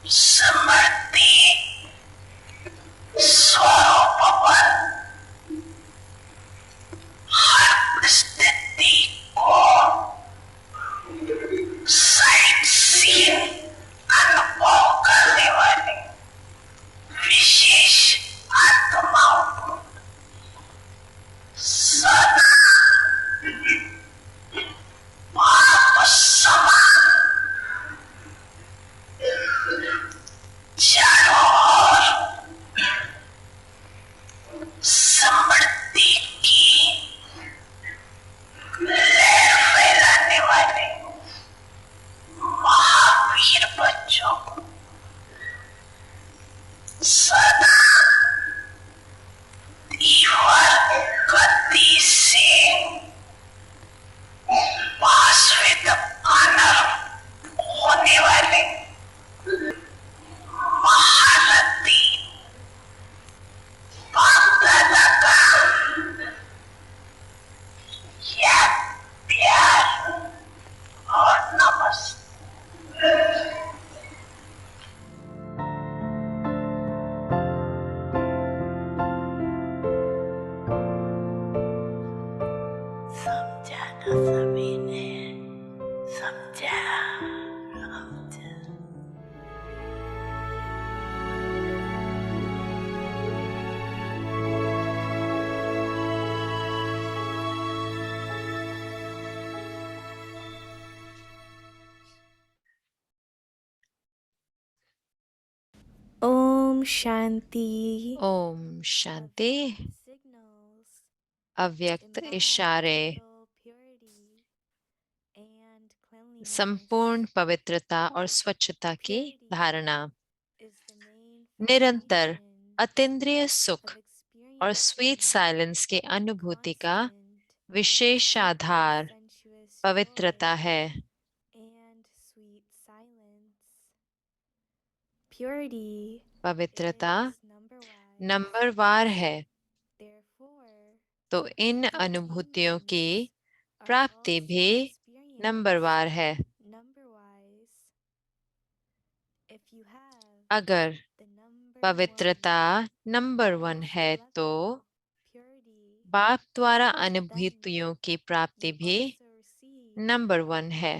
समृद्धि स्वरूपवन हर स्थिति को site scene अनुभव करने वाले विशेष आत्माओं को सदा पाप समान चारों ओर समृद्धि की लहर फैलाने वाले महावीर बच्चों को सदा तीव्र गति से पाशविक अनर्थ होने वाले महारथी बाप-दादा का याद प्यार और नमस्ते। समझा ना सभी ने, समझा ओम शांति। ओम शांति। अव्यक्त इशारे संपूर्ण पवित्रता और स्वच्छता की धारणा, निरंतर अतीन्द्रिय सुख और स्वीट साइलेंस की अनुभूति का विशेष आधार पवित्रता है। पवित्रता नंबरवार है, तो इन अनुभूतियों की प्राप्ति भी नंबरवार है। अगर पवित्रता नंबर 1 है तो बाप द्वारा अनुभूतियों की प्राप्ति भी नंबर 1 है।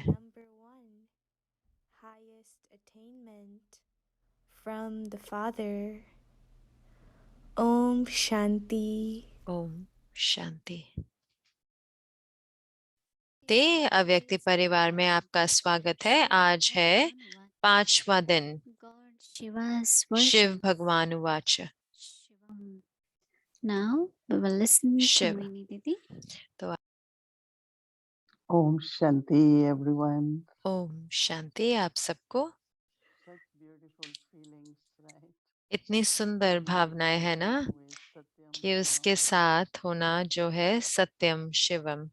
From the Father. Om Shanti. Om Shanti. ते अव्यक्ति परिवार में आपका स्वागत है। आज है 5वां दिन। शिव भगवान उवाच। Now we will listen to Shiv. Mini Didi. तो ओम शांति एवरीवन। ओम शांति आप सबको। Such beautiful feelings, right? इतनी सुंदर भावनाएं है ना कि उसके साथ होना जो है सत्यम शिवम।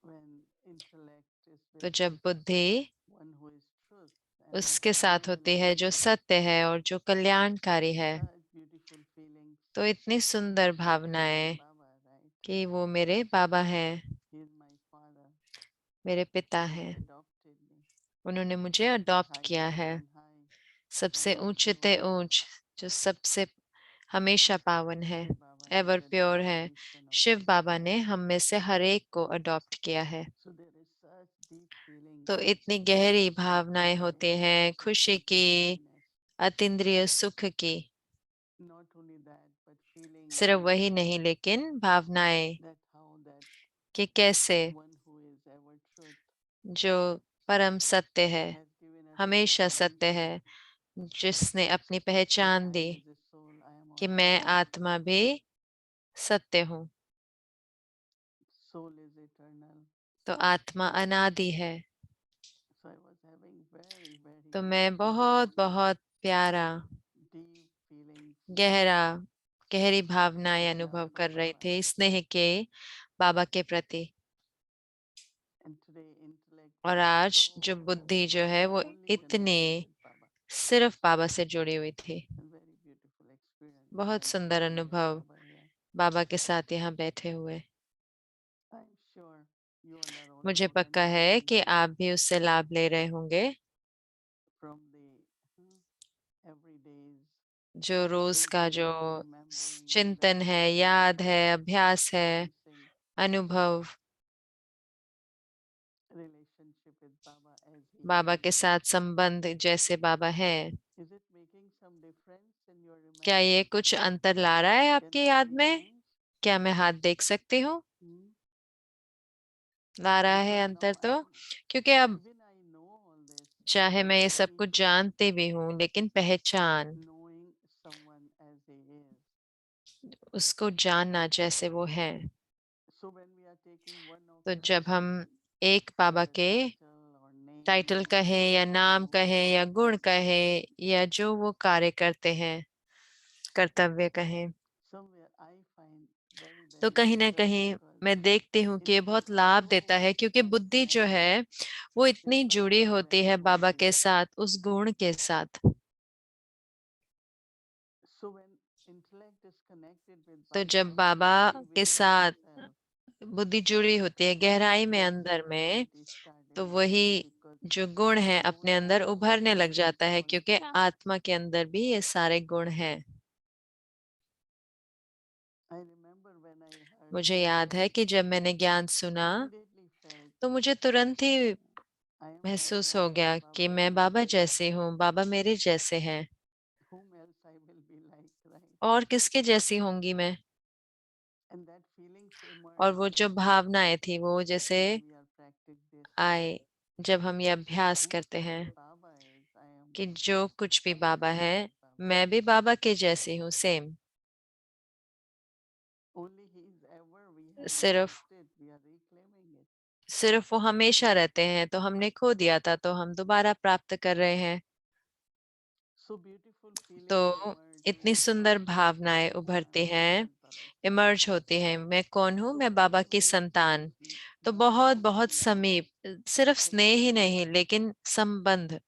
तो जब बुद्धि उसके साथ होती है जो सत्य है और जो कल्याणकारी है, तो इतनी सुंदर भावनाएं कि वो मेरे बाबा हैं, मेरे पिता हैं। उन्होंने मुझे अडॉप्ट किया है, सबसे ऊंचते ऊंच, जो सबसे हमेशा पावन है, एवर प्योर है। शिव बाबा ने हम में से हर एक को अडॉप्ट किया है। तो इतनी गहरी भावनाएं होती हैं, खुशी की, अतीन्द्रिय सुख की। सिर्फ वही नहीं, लेकिन भावनाएं कि कैसे जो परम सत्य है, हमेशा सत्य है, जिसने अपनी पहचान दी कि मैं आत्मा भी सत्य हूँ। तो आत्मा अनादि है। तो मैं बहुत बहुत प्यारा, गहरी भावनाएं अनुभव कर रही थी स्नेह के बाबा के प्रति। और आज जो बुद्धि जो है वो इतनी सिर्फ बाबा से जुड़ी हुई थी। बहुत सुंदर अनुभव बाबा के साथ यहाँ बैठे हुए। मुझे पक्का है कि आप भी उससे लाभ ले रहे होंगे। जो रोज का जो चिंतन है, याद है, अभ्यास है, अनुभव बाबा के साथ संबंध जैसे बाबा है, क्या ये कुछ अंतर ला रहा है आपकी याद में? क्या मैं हाथ देख सकती हूँ? ला रहा है अंतर तो, क्योंकि अब चाहे मैं ये सब कुछ जानते भी हूँ, लेकिन पहचान, उसको जानना जैसे वो है। तो जब हम एक बाबा के टाइटल कहें या नाम कहें या गुण कहें या जो वो कार्य करते हैं, कर्तव्य कहें, तो कहीं ना कहीं मैं देखती हूँ कि ये बहुत लाभ देता है, क्योंकि बुद्धि जो है वो इतनी जुड़ी होती है बाबा के साथ, उस गुण के साथ। तो जब बाबा के साथ बुद्धि जुड़ी होती है गहराई में अंदर में, तो वही जो गुण है अपने अंदर उभरने लग जाता है, क्योंकि आत्मा के अंदर भी ये सारे गुण हैं। मुझे याद है कि जब मैंने ज्ञान सुना तो मुझे तुरंत ही महसूस हो गया कि मैं बाबा जैसे हूँ, बाबा मेरे जैसे हैं, और किसके जैसी होंगी मैं। और वो जो भावनाएं थी वो जैसे आए जब हम ये अभ्यास करते हैं कि जो कुछ भी बाबा है मैं भी बाबा के जैसी हूँ, सेम। सिर्फ सिर्फ वो हमेशा रहते हैं, तो हमने खो दिया था, तो हम दोबारा प्राप्त कर रहे हैं। तो इतनी सुंदर भावनाएं उभरती हैं, इमर्ज होती हैं। मैं कौन हूँ? मैं बाबा की संतान। तो बहुत बहुत समीप, सिर्फ स्नेह ही नहीं लेकिन संबंध।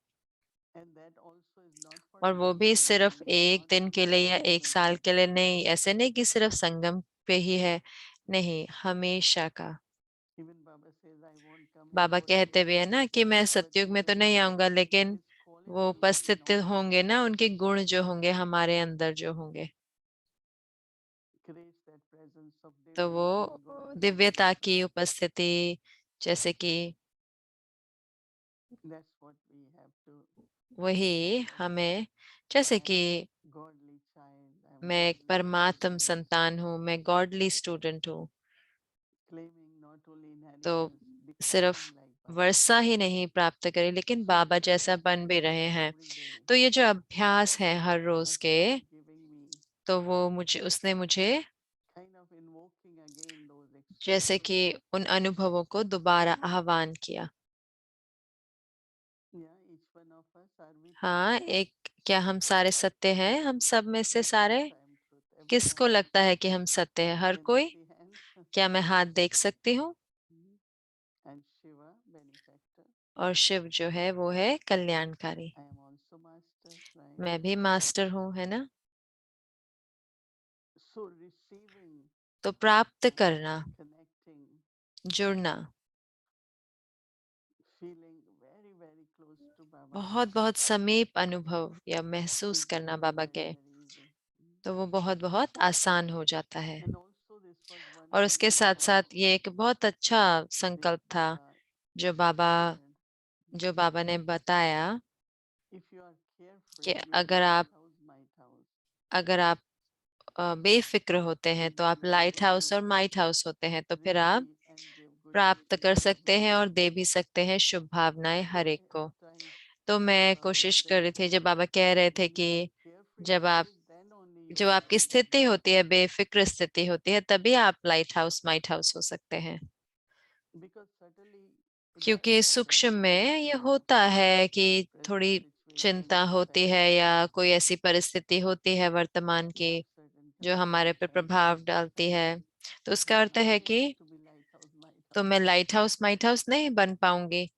और वो भी सिर्फ एक दिन के लिए या एक साल के लिए नहीं, ऐसे नहीं कि सिर्फ संगम पे ही है, नहीं, हमेशा का। बाबा कहते भी है ना कि मैं सतयुग में तो नहीं आऊंगा, लेकिन वो उपस्थित होंगे ना, उनके गुण जो होंगे हमारे अंदर जो होंगे, तो वो दिव्यता की उपस्थिति, जैसे कि वही हमें, जैसे कि मैं एक परमात्म संतान हूँ, मैं गॉडली स्टूडेंट हूँ, तो सिर्फ वर्षा ही नहीं प्राप्त करी लेकिन बाबा जैसा बन भी रहे हैं। तो ये जो अभ्यास है हर रोज के, तो वो मुझे, उसने मुझे जैसे कि उन अनुभवों को दोबारा आह्वान किया। हाँ, एक, क्या हम सारे सत्य हैं? हम सब में से सारे, किसको लगता है कि हम सत्य है? हर कोई। क्या मैं हाथ देख सकती हूँ? और शिव जो है वो है कल्याणकारी। मैं भी मास्टर हूँ, है ना? तो प्राप्त करना, जुड़ना, बहुत बहुत समीप अनुभव या महसूस करना बाबा के, तो वो बहुत बहुत आसान हो जाता है। और उसके साथ साथ ये एक बहुत अच्छा संकल्प था जो बाबा ने बताया कि अगर आप बेफिक्र होते हैं तो आप लाइट हाउस और माइट हाउस होते हैं, तो फिर आप प्राप्त कर सकते हैं और दे भी सकते हैं शुभ भावनाएं हर एक को। तो मैं कोशिश कर रही थी, जब बाबा कह रहे थे कि जब आप, जब आपकी स्थिति होती है, बेफिक्र स्थिति होती है, तभी आप लाइट हाउस माइट हाउस हो सकते हैं। क्योंकि सूक्ष्म में ये होता है कि थोड़ी चिंता होती है या कोई ऐसी परिस्थिति होती है वर्तमान की जो हमारे पे प्रभाव डालती है, तो उसका अर्थ है कि तो मैं लाइट हाउस माइट हाउस नहीं बन पाऊंगी।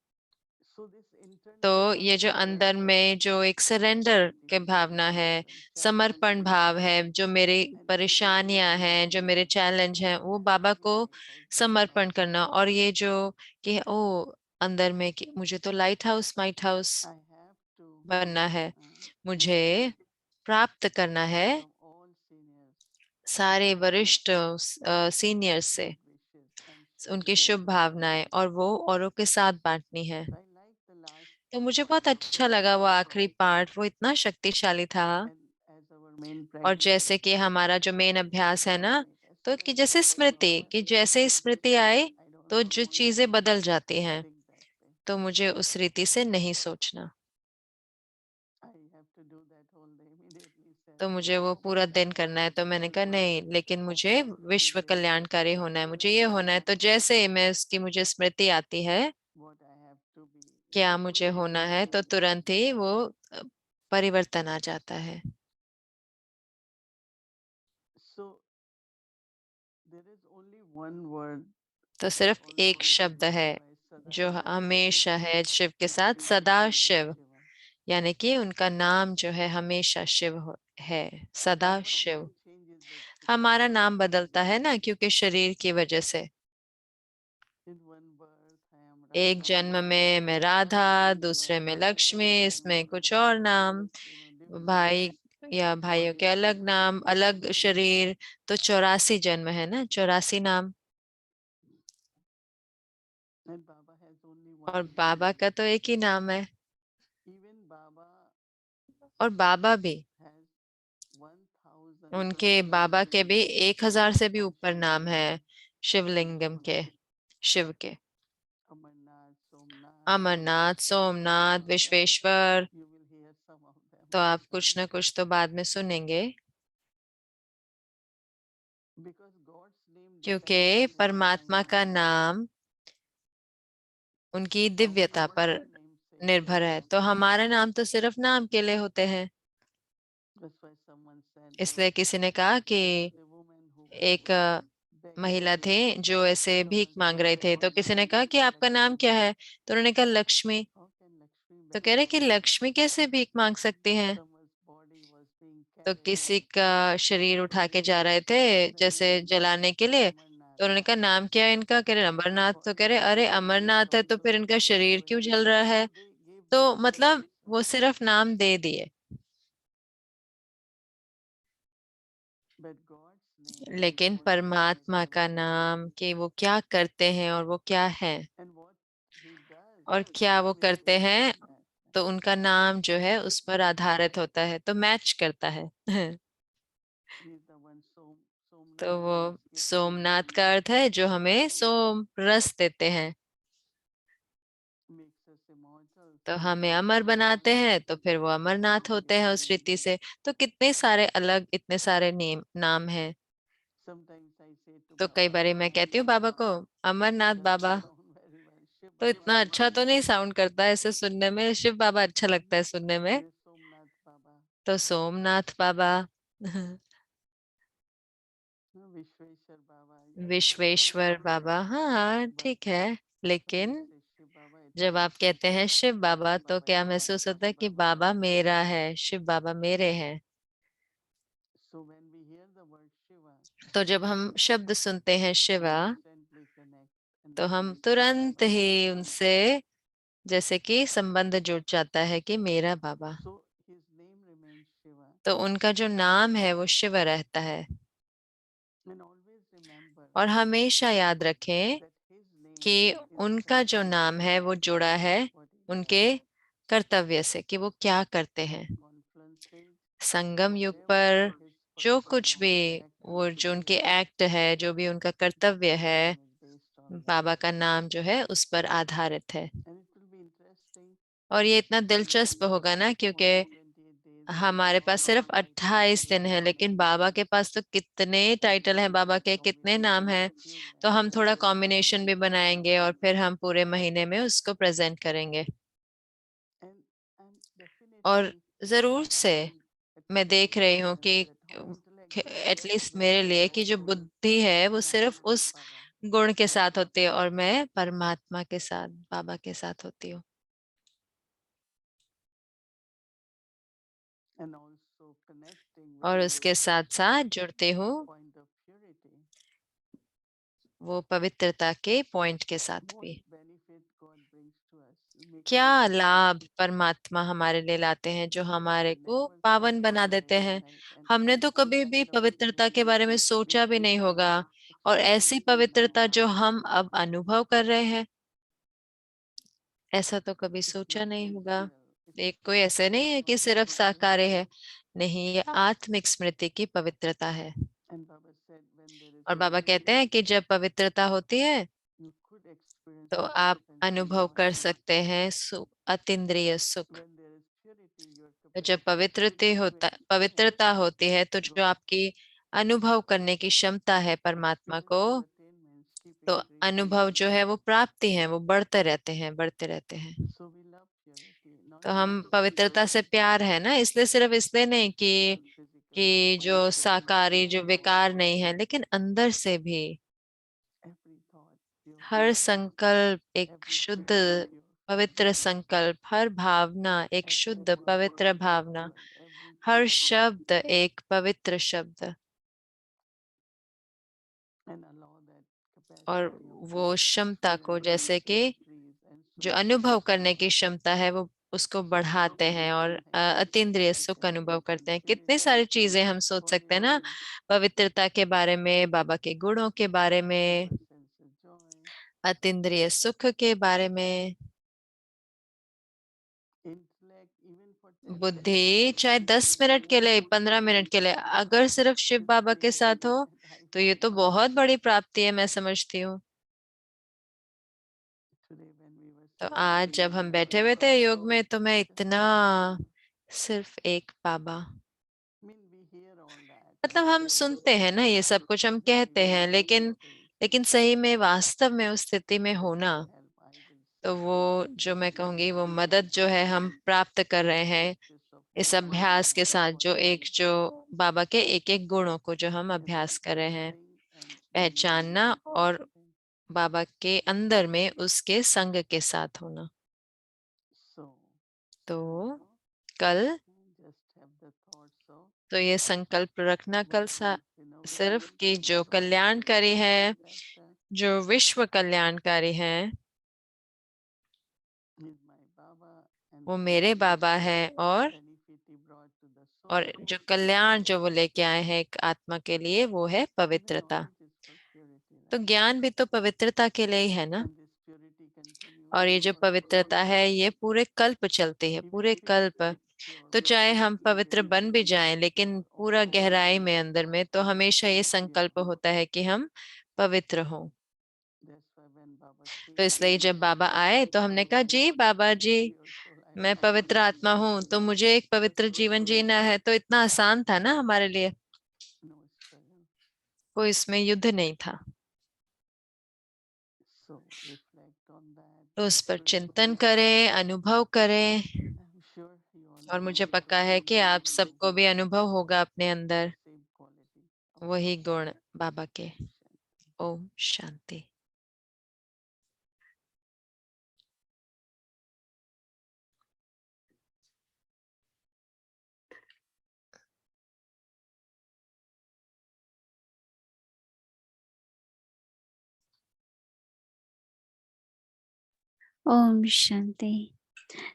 तो ये जो अंदर में जो एक सरेंडर के भावना है, समर्पण भाव है, जो मेरी परेशानियां हैं, जो मेरे चैलेंज हैं, वो बाबा को समर्पण करना, और ये जो कि ओ अंदर में कि मुझे तो लाइट हाउस माइट हाउस बनना है, मुझे प्राप्त करना है सारे वरिष्ठ सीनियर से उनकी शुभ भावनाएं और वो औरों के साथ बांटनी है। तो मुझे बहुत अच्छा लगा वो आखिरी पार्ट, वो इतना शक्तिशाली था। और जैसे कि हमारा जो मेन अभ्यास है ना, तो कि जैसे स्मृति, कि जैसे स्मृति आए तो जो चीजें बदल जाती हैं, तो मुझे उस रीति से नहीं सोचना। तो मुझे वो पूरा दिन करना है, तो मैंने कहा नहीं, लेकिन मुझे विश्व कल्याणकारी होना है, मुझे ये होना है। तो जैसे ही मैं उसकी मुझे स्मृति आती है क्या मुझे होना है, तो तुरंत ही वो परिवर्तन आ जाता है। तो सिर्फ एक शब्द है जो हमेशा है शिव के साथ, सदा शिव, यानी कि उनका नाम जो है हमेशा है, सदा शिव। हमारा नाम बदलता है ना, क्योंकि शरीर की वजह से। एक जन्म में मैं राधा, दूसरे में लक्ष्मी, इसमें कुछ और नाम, भाई या भाइयों के अलग नाम, अलग शरीर। तो 84 जन्म है ना, 84 नाम। और बाबा का तो एक ही नाम है। और बाबा भी, उनके बाबा के भी 1000 से भी ऊपर नाम है शिवलिंगम के, शिव के। अमरनाथ, सोमनाथ, विश्वेश्वर, तो आप कुछ ना कुछ तो बाद में सुनेंगे। क्योंकि परमात्मा का नाम उनकी दिव्यता पर निर्भर है, तो हमारा नाम तो सिर्फ नाम के लिए होते हैं। इसलिए किसी ने कहा कि एक महिला थे जो ऐसे भीख मांग रहे थे, तो किसी ने कहा कि आपका नाम क्या है, तो उन्होंने कहा लक्ष्मी। तो कह रहे कि लक्ष्मी कैसे भीख मांग सकती हैं। तो किसी का शरीर उठा के जा रहे थे जैसे जलाने के लिए, तो उन्होंने कहा नाम क्या है इनका, कह रहे अमरनाथ। तो कह रहे अरे अमरनाथ है तो फिर इनका शरीर क्यों जल रहा है। तो मतलब वो सिर्फ नाम दे दिए, लेकिन परमात्मा का नाम कि वो क्या करते हैं और वो क्या है और क्या वो करते हैं, तो उनका नाम जो है उस पर आधारित होता है, तो मैच करता है। तो वो सोमनाथ का अर्थ है जो हमें सोम रस देते हैं, तो हमें अमर बनाते हैं, तो फिर वो अमरनाथ होते हैं उस रीति से। तो कितने सारे अलग, इतने सारे नाम हैं। तो कई बार मैं कहती हूँ बाबा को अमरनाथ बाबा, तो इतना अच्छा तो नहीं साउंड करता है ऐसे सुनने में, शिव बाबा अच्छा लगता है सुनने में, तो सोमनाथ बाबा। विश्वेश्वर बाबा, हाँ ठीक है। लेकिन जब आप कहते हैं शिव बाबा, तो क्या महसूस होता है कि बाबा मेरा है, शिव बाबा मेरे हैं। तो जब हम शब्द सुनते हैं शिवा, तो हम तुरंत ही उनसे जैसे कि संबंध जुड़ जाता है कि मेरा बाबा। तो उनका जो नाम है वो शिव रहता है। और हमेशा याद रखें कि उनका जो नाम है वो जुड़ा है उनके कर्तव्य से, कि वो क्या करते हैं। संगम युग पर जो कुछ भी, वो जो उनके एक्ट है, जो भी उनका कर्तव्य है, बाबा का नाम जो है उस पर आधारित है। और ये इतना दिलचस्प होगा ना, क्योंकि हमारे पास सिर्फ 28 दिन है, लेकिन बाबा के पास तो कितने टाइटल हैं, बाबा के कितने नाम हैं। तो हम थोड़ा कॉम्बिनेशन भी बनाएंगे और फिर हम पूरे महीने में उसको प्रेजेंट करेंगे। और जरूर से मैं देख रही हूँ कि एटलीस्ट मेरे लिए कि जो बुद्धि है वो सिर्फ उस गुण के साथ होती है, और मैं परमात्मा के साथ, बाबा के साथ होती हूँ। और उसके साथ साथ जुड़ते हूँ वो पवित्रता के पॉइंट के साथ भी। क्या लाभ परमात्मा हमारे लिए लाते हैं जो हमारे को पावन बना देते हैं। हमने तो कभी भी पवित्रता के बारे में सोचा भी नहीं होगा, और ऐसी पवित्रता जो हम अब अनुभव कर रहे हैं, ऐसा तो कभी सोचा नहीं होगा। एक कोई ऐसे नहीं है कि सिर्फ साकार्य है, नहीं, ये आत्मिक स्मृति की पवित्रता है। और बाबा कहते हैं कि जब पवित्रता होती है तो आप अनुभव कर सकते हैं अतीन्द्रिय सुख। तो जब पवित्रता होती है तो जो आपकी अनुभव करने की क्षमता है परमात्मा को, तो अनुभव जो है वो प्राप्ति है, वो बढ़ते रहते हैं, बढ़ते रहते हैं। तो हम पवित्रता से प्यार है ना, इसलिए सिर्फ इसलिए नहीं कि जो साकारी जो विकार नहीं है, लेकिन अंदर से भी हर संकल्प एक शुद्ध पवित्र संकल्प, हर भावना एक शुद्ध पवित्र भावना, हर शब्द एक पवित्र शब्द। और वो क्षमता को, जैसे कि जो अनुभव करने की क्षमता है, वो उसको बढ़ाते हैं और अतीन्द्रिय सुख अनुभव करते हैं। कितनी सारी चीजें हम सोच सकते हैं ना पवित्रता के बारे में, बाबा के गुणों के बारे में, अतीन्द्रिय सुख के बारे में। बुद्धि चाहे 10 मिनट के लिए, 15 मिनट के लिए, अगर सिर्फ शिव बाबा के साथ हो तो ये तो बहुत बड़ी प्राप्ति है, मैं समझती हूँ। तो आज जब हम बैठे हुए थे योग में, तो मैं इतना सिर्फ एक बाबा, मतलब हम सुनते हैं ना ये सब कुछ, हम कहते हैं, लेकिन सही में वास्तव में उस स्थिति में होना, तो वो जो मैं कहूंगी वो मदद जो है हम प्राप्त कर रहे हैं इस अभ्यास के साथ, जो बाबा के एक एक गुणों को जो हम अभ्यास कर रहे हैं, पहचानना और बाबा के अंदर में उसके संग के साथ होना। तो कल तो ये संकल्प रखना कल सिर्फ कि जो कल्याणकारी है, जो विश्व कल्याणकारी है, वो मेरे बाबा है, और जो कल्याण जो वो लेके आए हैं एक आत्मा के लिए, वो है पवित्रता। तो ज्ञान भी तो पवित्रता के लिए ही है ना। और ये जो पवित्रता है ये पूरे कल्प चलती है, पूरे कल्प। तो चाहे हम पवित्र बन भी जाएं, लेकिन पूरा गहराई में अंदर में तो हमेशा ये संकल्प होता है कि हम पवित्र हों। तो इसलिए जब बाबा आए तो हमने कहा, जी बाबा जी, मैं पवित्र आत्मा हूँ, तो मुझे एक पवित्र जीवन जीना है। तो इतना आसान था ना हमारे लिए, कोई इसमें युद्ध नहीं था। तो उस पर चिंतन करें, अनुभव करें, और मुझे पक्का है कि आप सबको भी अनुभव होगा अपने अंदर वही गुण बाबा के। Om Shanti. Om Shanti.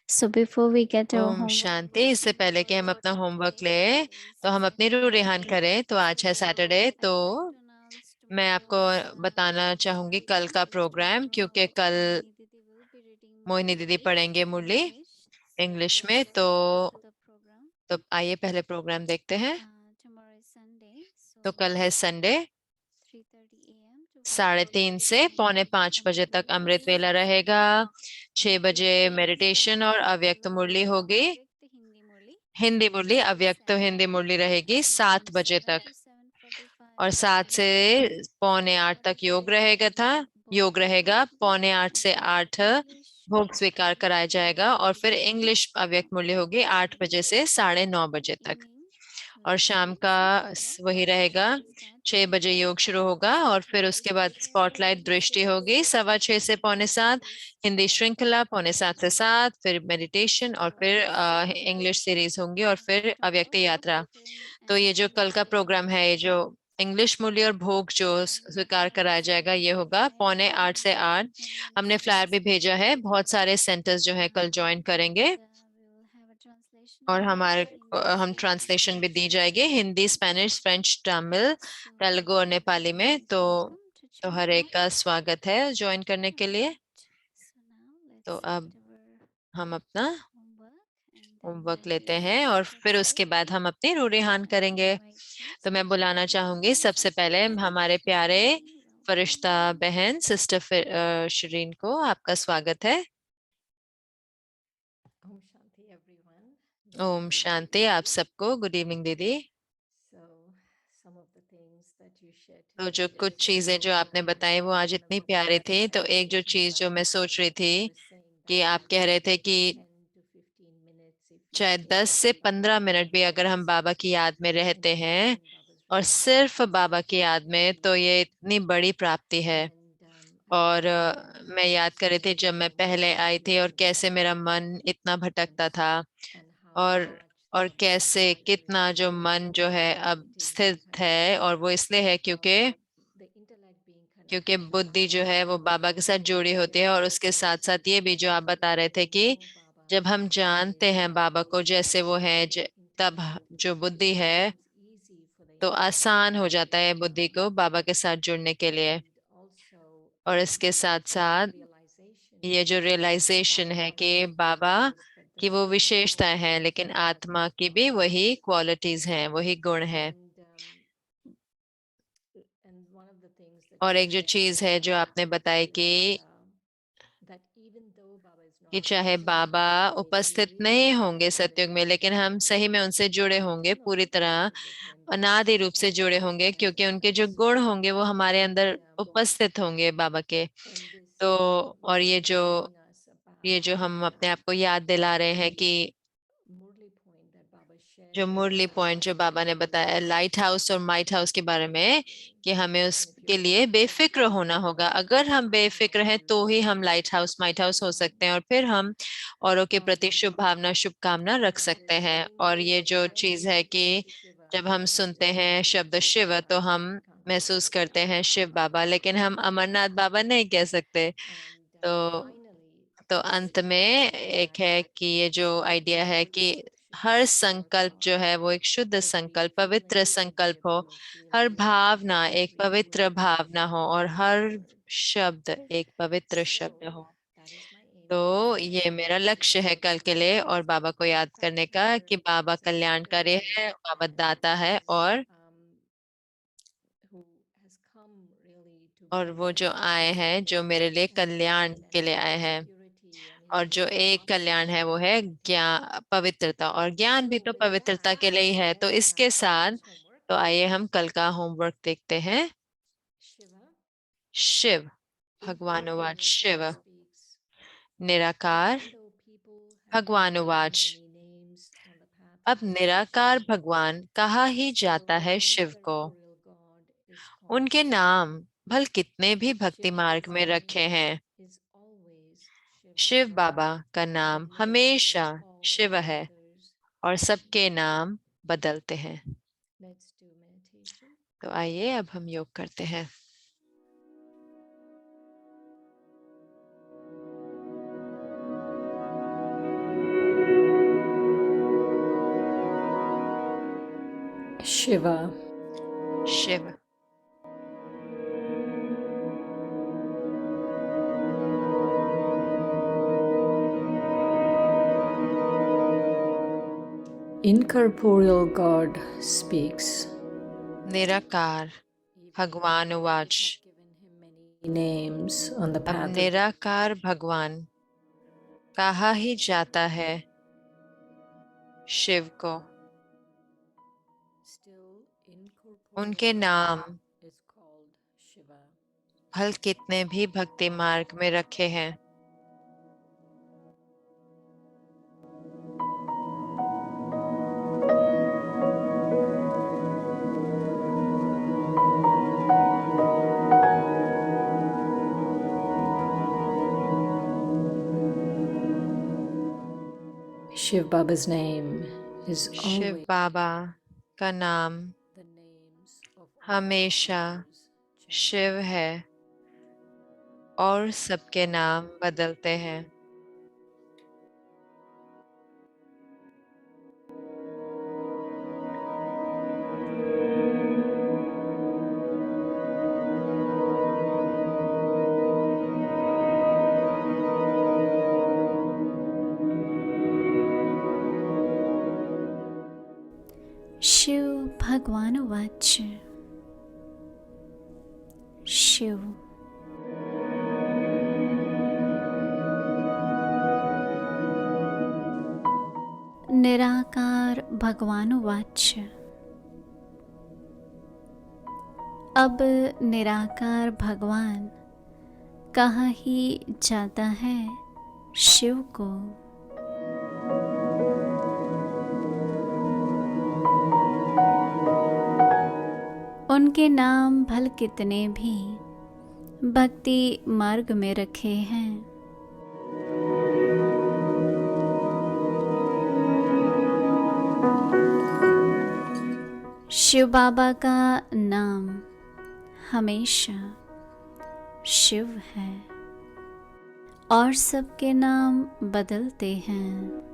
So before we get our Om homework, शांति। इससे पहले कि हम अपना होमवर्क ले, तो हम अपनी रूह रिहान करें। तो आज है सैटरडे, तो मैं आपको बताना चाहूंगी कल का प्रोग्राम, क्योंकि कल मोहिनी दीदी पढ़ेंगे मुरली इंग्लिश में। तो आइए पहले प्रोग्राम देखते हैं। तो कल है संडे, 3:30 से 4:45 बजे तक अमृत वेला रहेगा। 6 बजे मेडिटेशन और अव्यक्त मुरली होगी, हिंदी मुरली, अव्यक्त हिंदी मुरली रहेगी 7 बजे तक। और 7 से 7:45 तक योग रहेगा 7:45 से 8 भोग स्वीकार कराया जाएगा। और फिर इंग्लिश अव्यक्त मुरली होगी 8 बजे से 9:30 बजे तक। और शाम का वही रहेगा, 6 बजे योग शुरू होगा, और फिर उसके बाद स्पॉटलाइट दृष्टि होगी 6:15 से 6:45, हिंदी श्रृंखला 6:45 से 7, फिर मेडिटेशन, और फिर इंग्लिश सीरीज होंगी, और फिर अव्यक्त यात्रा। तो ये जो कल का प्रोग्राम है, ये जो इंग्लिश मुरली और भोग जो स्वीकार कराया जाएगा ये होगा 7:45 से 8। हमने फ्लायर भी भेजा है, बहुत सारे सेंटर्स जो है कल ज्वाइन करेंगे और हम ट्रांसलेशन भी दी जाएगी हिंदी, स्पेनिश, फ्रेंच, तमिल, तेलुगु और नेपाली में। तो हर एक का स्वागत है ज्वाइन करने के लिए। तो अब हम अपना होमवर्क लेते हैं और फिर उसके बाद हम अपनी रूढ़िहान करेंगे। तो मैं बुलाना चाहूंगी सबसे पहले हमारे प्यारे फरिश्ता बहन सिस्टर शरीन को। आपका स्वागत है। Om Shanti, everyone. Om Shanti आप सबको। गुड इवनिंग दीदी। So, some of the things that you shared तो today जो were कुछ so चीजें जो आपने beautiful बताई वो आज and इतनी what प्यारी थी। तो I एक जो was चीज जो मैं visualizing सोच रही was थी you were saying कि that आप कह रहे थे कि 10 to 15 minutes if you चाहे stay 10 से with 15 Baba's मिनट भी अगर हम remembrance बाबा की याद में and रहते हैं just in Baba's और remembrance, सिर्फ it's बाबा such की a याद में, तो huge ये इतनी blessing. बड़ी प्राप्ति है। And I और remember मैं how याद कर रही थी जब slowly मैं my पहले mind आई थी used और to कैसे मेरा wander मन इतना and भटकता था and how और much और Baba is कैसे vibrant कितना जो and मन जो है अब meditative स्थित है। and और वो इसलिए है the intellect being क्योंकि connected to बुद्धि जो Baba है वो बाबा के साथ जुड़ी and होती है। और उसके साथ realizing साथ ये भी जो आप that बता when रहे थे we कि know Baba जब हम the जानते way हैं बाबा Baba को is, जैसे वो है the तब intellect, जो it बुद्धि है becomes easy for the तो intellect आसान हो to जाता है बुद्धि को बाबा के साथ जुड़ने के लिए। and also और इसके साथ the साथ realization ये जो that रियलाइजेशन Baba है not कि only Baba possesses but the की वो same विशेषताएं हैं qualities लेकिन of आत्मा his की भी father. वही क्वालिटीज हैं, वही गुण है। And and one of the things that और you एक जो shared चीज है जो आपने बताई that even though Baba is कि not चाहे present बाबा physically, we उपस्थित really नहीं होंगे connect with सतयुग में, लेकिन हम him सही में उनसे जुड़े होंगे, पूरी तरह eternally with him अनादि रूप से because जुड़े he होंगे, is क्योंकि उनके जो us. गुण होंगे वो हमारे अंदर And उपस्थित होंगे बाबा के। and this तो और was reminding us ये about जो हम अपने आप को the याद दिला रहे हैं कि Murli point that Baba shared जो with मुरली पॉइंट जो us बाबा ने बताया लाइट हाउस और माइट हाउस के बारे में कि हमें and if उसके you're लिए बेफिक्र beneficially होना होगा। connected अगर हम to बेफिक्र हैं तो ही हम लाइट हाउस माइट हाउस हो सकते हैं और फिर हम औरों के प्रति शुभ भावना शुभकामना रख and सकते हैं। saying और this ये जो whenever चीज we है listen कि to Shiva, जब हम we सुनते हैं feel शब्द Shiv शिव तो Baba हम coming महसूस to करते हैं us. शिव बाबा, लेकिन हम अमरनाथ बाबा नहीं कह सकते। And तो finally, अंत Shiva में is एक that है कि ये जो आइडिया है कि pure हर Shuddha, pure संकल्प जो thought. है वो एक शुद्ध Every संकल्प, पवित्र feeling should be a संकल्प हो। pure हर feeling. भावना एक Every पवित्र word भावना should हो be a और pure हर word. शब्द एक पवित्र शब्द So हो। that is my aim तो for ये today. मेरा लक्ष्य है कल के लिए और बाबा को याद करने का कि बाबा कल्याणकारी है, बाबा दाता है who has come really to और bring वो जो us आए हैं जो मेरे लिए कल्याण enlightenment के लिए and आए हैं। purity and और जो his एक कल्याण है वो है consciousness. ज्ञान, पवित्रता, और ज्ञान भी So तो with पवित्रता that, के लिए ही है। तो let's इसके have साथ tomorrow's homework. तो आइए हम कल का होमवर्क देखते हैं। Shiva, Shiv, भगवानुवाच incorporeal Shiv, God speaks. निराकार Even though people have given him भगवानुवाच। many names on the path अब of निराकार devotion, भगवान कहा ही जाता still है the शिव को। incorporeal God is called उनके Shiva. नाम भल कितने भी भक्ति मार्ग Shiva's में रखे name हैं, is always Shiva, शिव बाबा का नाम and names हमेशा all शिव है others और change. सबके नाम बदलते हैं। Let's do meditation. तो आइए अब हम योग करते हैं। Shiva. Shiv, Incorporeal God speaks. निराकार भगवानुवाच। Given him many names on the अब path of निराकार भगवान कहा ही जाता है शिव को। still उनके incorporeal नाम is called Shiva. भल कितने भी भक्ति मार्ग में रखे हैं, Shiv Baba's name is Shiv always बाबा का नाम the names of हमेशा शिव है और सबके नाम बदलते हैं। शिव भगवानुवाच शिव निराकार भगवानुवाच अब निराकार भगवान कहा ही जाता है शिव को। उनके नाम भल कितने भी भक्ति मार्ग में रखे हैं, शिव बाबा का नाम हमेशा शिव है और सबके नाम बदलते हैं।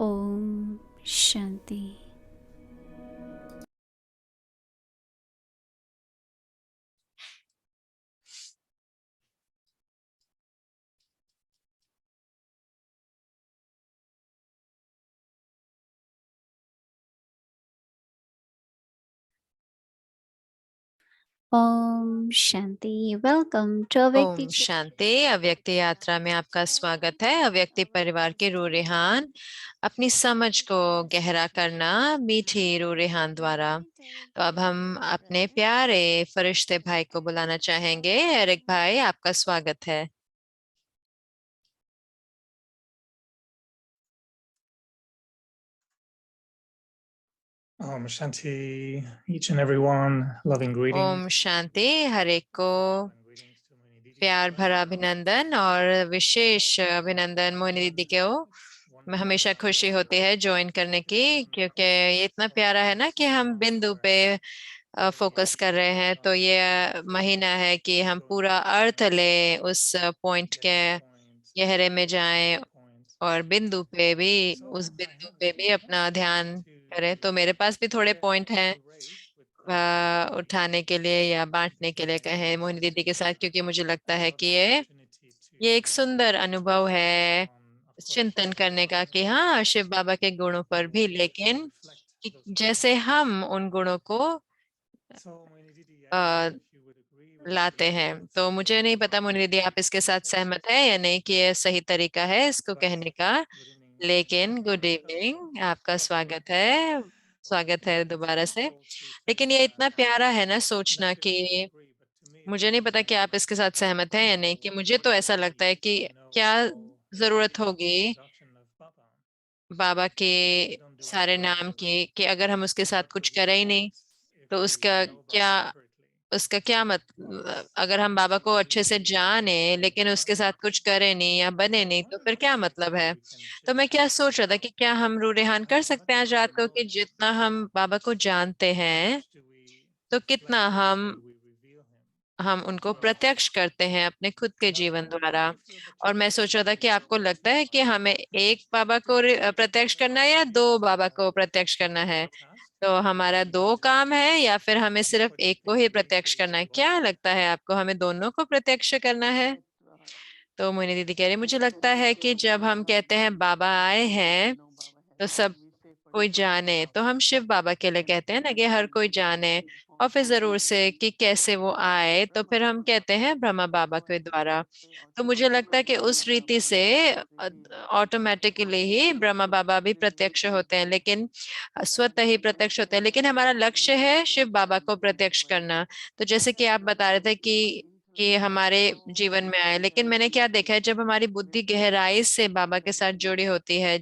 ओम शांति। ओम शांति। Welcome to अव्यक्ति Om Shanti. अव्यक्ति यात्रा में आपका स्वागत है। अव्यक्ति परिवार के रूह रेहान अपनी समझ को गहरा करना मीठी रूह रेहान द्वारा। तो अब हम अपने प्यारे फरिश्ते भाई को बुलाना चाहेंगे। एरिक भाई, आपका स्वागत है। Om Shanti, each and everyone, loving greetings. Om Shanti. हर एक को Greetings to Moini Didi. प्यार भरा अभिनंदन और विशेष अभिनंदन मोहिनी दीदी को। मैं हमेशा खुशी होती है ज्वाइन करने की, क्योंकि ये इतना प्यारा है ना कि हम बिंदु पे फोकस कर रहे हैं। तो ये महीना है कि हम पूरा अर्थ ले, उस पॉइंट के गहरे में जाएं और बिंदु पे भी, उस बिंदु पे भी अपना ध्यान करें। तो मेरे पास भी थोड़े पॉइंट हैं उठाने के लिए या बांटने के लिए कहें मोहिनी दीदी के साथ, क्योंकि मुझे लगता है कि ये एक सुंदर अनुभव है चिंतन करने का कि हाँ, शिव बाबा के गुणों पर भी, लेकिन कि जैसे हम उन गुणों को लाते हैं। तो मुझे नहीं पता मोहिनी दीदी आप इसके साथ सहमत है या नहीं कि ये सही तरीका है इसको कहने का, लेकिन गुड इवनिंग, आपका स्वागत है दोबारा से। लेकिन ये इतना प्यारा है ना सोचना कि मुझे नहीं पता कि आप इसके साथ सहमत हैं या नहीं, कि मुझे तो ऐसा लगता है कि क्या जरूरत होगी बाबा के सारे नाम की, कि अगर हम उसके साथ कुछ करें ही नहीं तो उसका क्या मतलब। अगर हम बाबा को अच्छे से जाने लेकिन उसके साथ कुछ करें नहीं या बने नहीं तो फिर क्या मतलब है। तो मैं क्या सोच रहा था कि क्या हम रूह रेहान कर सकते हैं आज रात को, कि जितना हम बाबा को जानते हैं तो कितना हम उनको प्रत्यक्ष करते हैं अपने खुद के जीवन द्वारा। और मैं सोच रहा था कि आपको लगता है कि हमें एक बाबा को प्रत्यक्ष करना है या दो बाबा को प्रत्यक्ष करना है। तो हमारा दो काम है या फिर हमें सिर्फ एक को ही प्रत्यक्ष करना है। क्या लगता है आपको, हमें दोनों को प्रत्यक्ष करना है? तो मोहिनी दीदी कह रही मुझे लगता है कि जब हम कहते हैं बाबा आए हैं तो सब कोई जाने, तो हम शिव बाबा के लिए कहते हैं ना कि हर कोई जाने। और फिर जरूर से कि कैसे वो आए, तो फिर हम कहते हैं ब्रह्मा बाबा के द्वारा। तो मुझे लगता है कि उस रीति से ऑटोमेटिकली ही ब्रह्मा बाबा भी प्रत्यक्ष होते हैं, लेकिन स्वतः ही प्रत्यक्ष होते हैं, लेकिन हमारा लक्ष्य है शिव बाबा को प्रत्यक्ष करना। तो जैसे कि आप बता रहे थे कि हमारे जीवन में आए, लेकिन मैंने क्या देखा है, जब हमारी बुद्धि गहराई से बाबा के साथ जुड़ी होती है,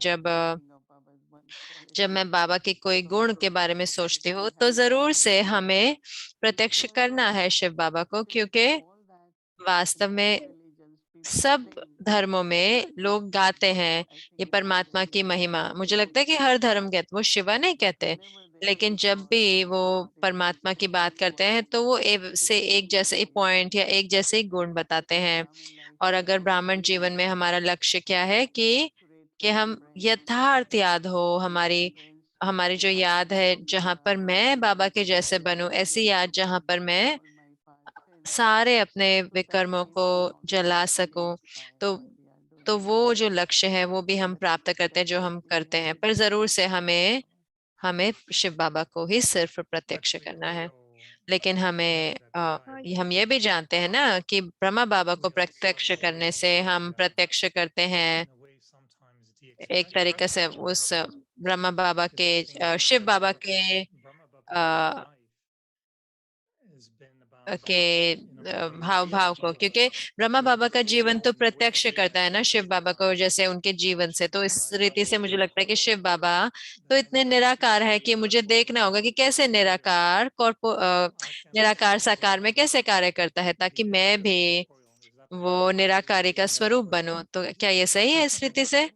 जब मैं बाबा के कोई गुण के बारे में सोचती हूँ, तो जरूर से हमें प्रत्यक्ष करना है शिव बाबा को, क्योंकि वास्तव में सब धर्मों में लोग गाते हैं ये परमात्मा की महिमा। मुझे लगता है कि हर धर्म कहते, वो शिवा नहीं कहते, लेकिन जब भी वो परमात्मा की बात करते हैं तो वो एक जैसे ही पॉइंट या एक जैसे ही गुण बताते हैं। और अगर ब्राह्मण जीवन में हमारा लक्ष्य क्या है कि हम यथार्थ याद हो, हमारी हमारी जो याद है जहां पर मैं बाबा के जैसे बनूं, ऐसी याद जहां पर मैं सारे अपने विकर्मों को जला सकूं, तो वो जो लक्ष्य है वो भी हम प्राप्त करते हैं जो हम करते हैं। पर जरूर से हमें हमें शिव बाबा को ही सिर्फ प्रत्यक्ष करना है। लेकिन हम ये भी जानते हैं ना कि ब्रह्मा बाबा को प्रत्यक्ष करने से हम प्रत्यक्ष करते हैं एक तरीके से उस ब्रह्मा बाबा के शिव बाबा के अ, भाव भाव को, क्योंकि ब्रह्मा बाबा का जीवन तो प्रत्यक्ष करता है ना शिव बाबा को, जैसे उनके जीवन से। तो इस रीति से मुझे लगता है कि शिव बाबा तो इतने निराकार है कि मुझे देखना होगा कि कैसे निराकार साकार में कैसे कार्य करता है, ताकि मैं भी वो निराकारी का स्वरूप बनूं। तो क्या ये सही है इस रीति से?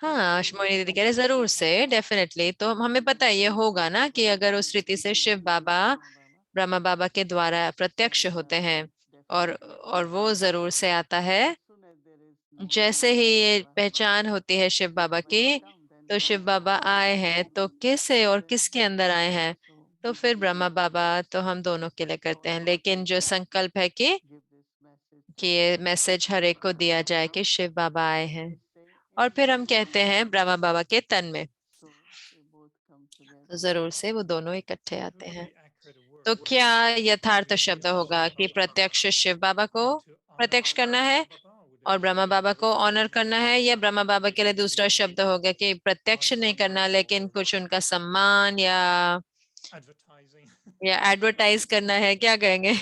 हाँ, मोहिनी दीदी कह रहे जरूर से, डेफिनेटली। तो हमें पता है ये होगा ना कि अगर उस रीति से शिव बाबा ब्रह्मा बाबा के द्वारा प्रत्यक्ष होते हैं, और वो जरूर से आता है। जैसे ही ये पहचान होती है शिव बाबा की, तो शिव बाबा आए हैं तो किसे और किसके अंदर आए हैं, तो फिर ब्रह्मा बाबा तो हम दोनों के लिए करते हैं। लेकिन जो संकल्प है कि ये मैसेज हर एक को दिया जाए कि शिव बाबा आए हैं, और फिर हम कहते हैं ब्रह्मा बाबा के तन में, तो जरूर से वो दोनों इकट्ठे आते हैं। तो क्या यथार्थ शब्द होगा कि प्रत्यक्ष शिव बाबा को प्रत्यक्ष करना है और ब्रह्मा बाबा को ऑनर करना है, या ब्रह्मा बाबा के लिए दूसरा शब्द होगा कि प्रत्यक्ष नहीं करना लेकिन कुछ उनका सम्मान या एडवर्टाइज करना है, क्या कहेंगे?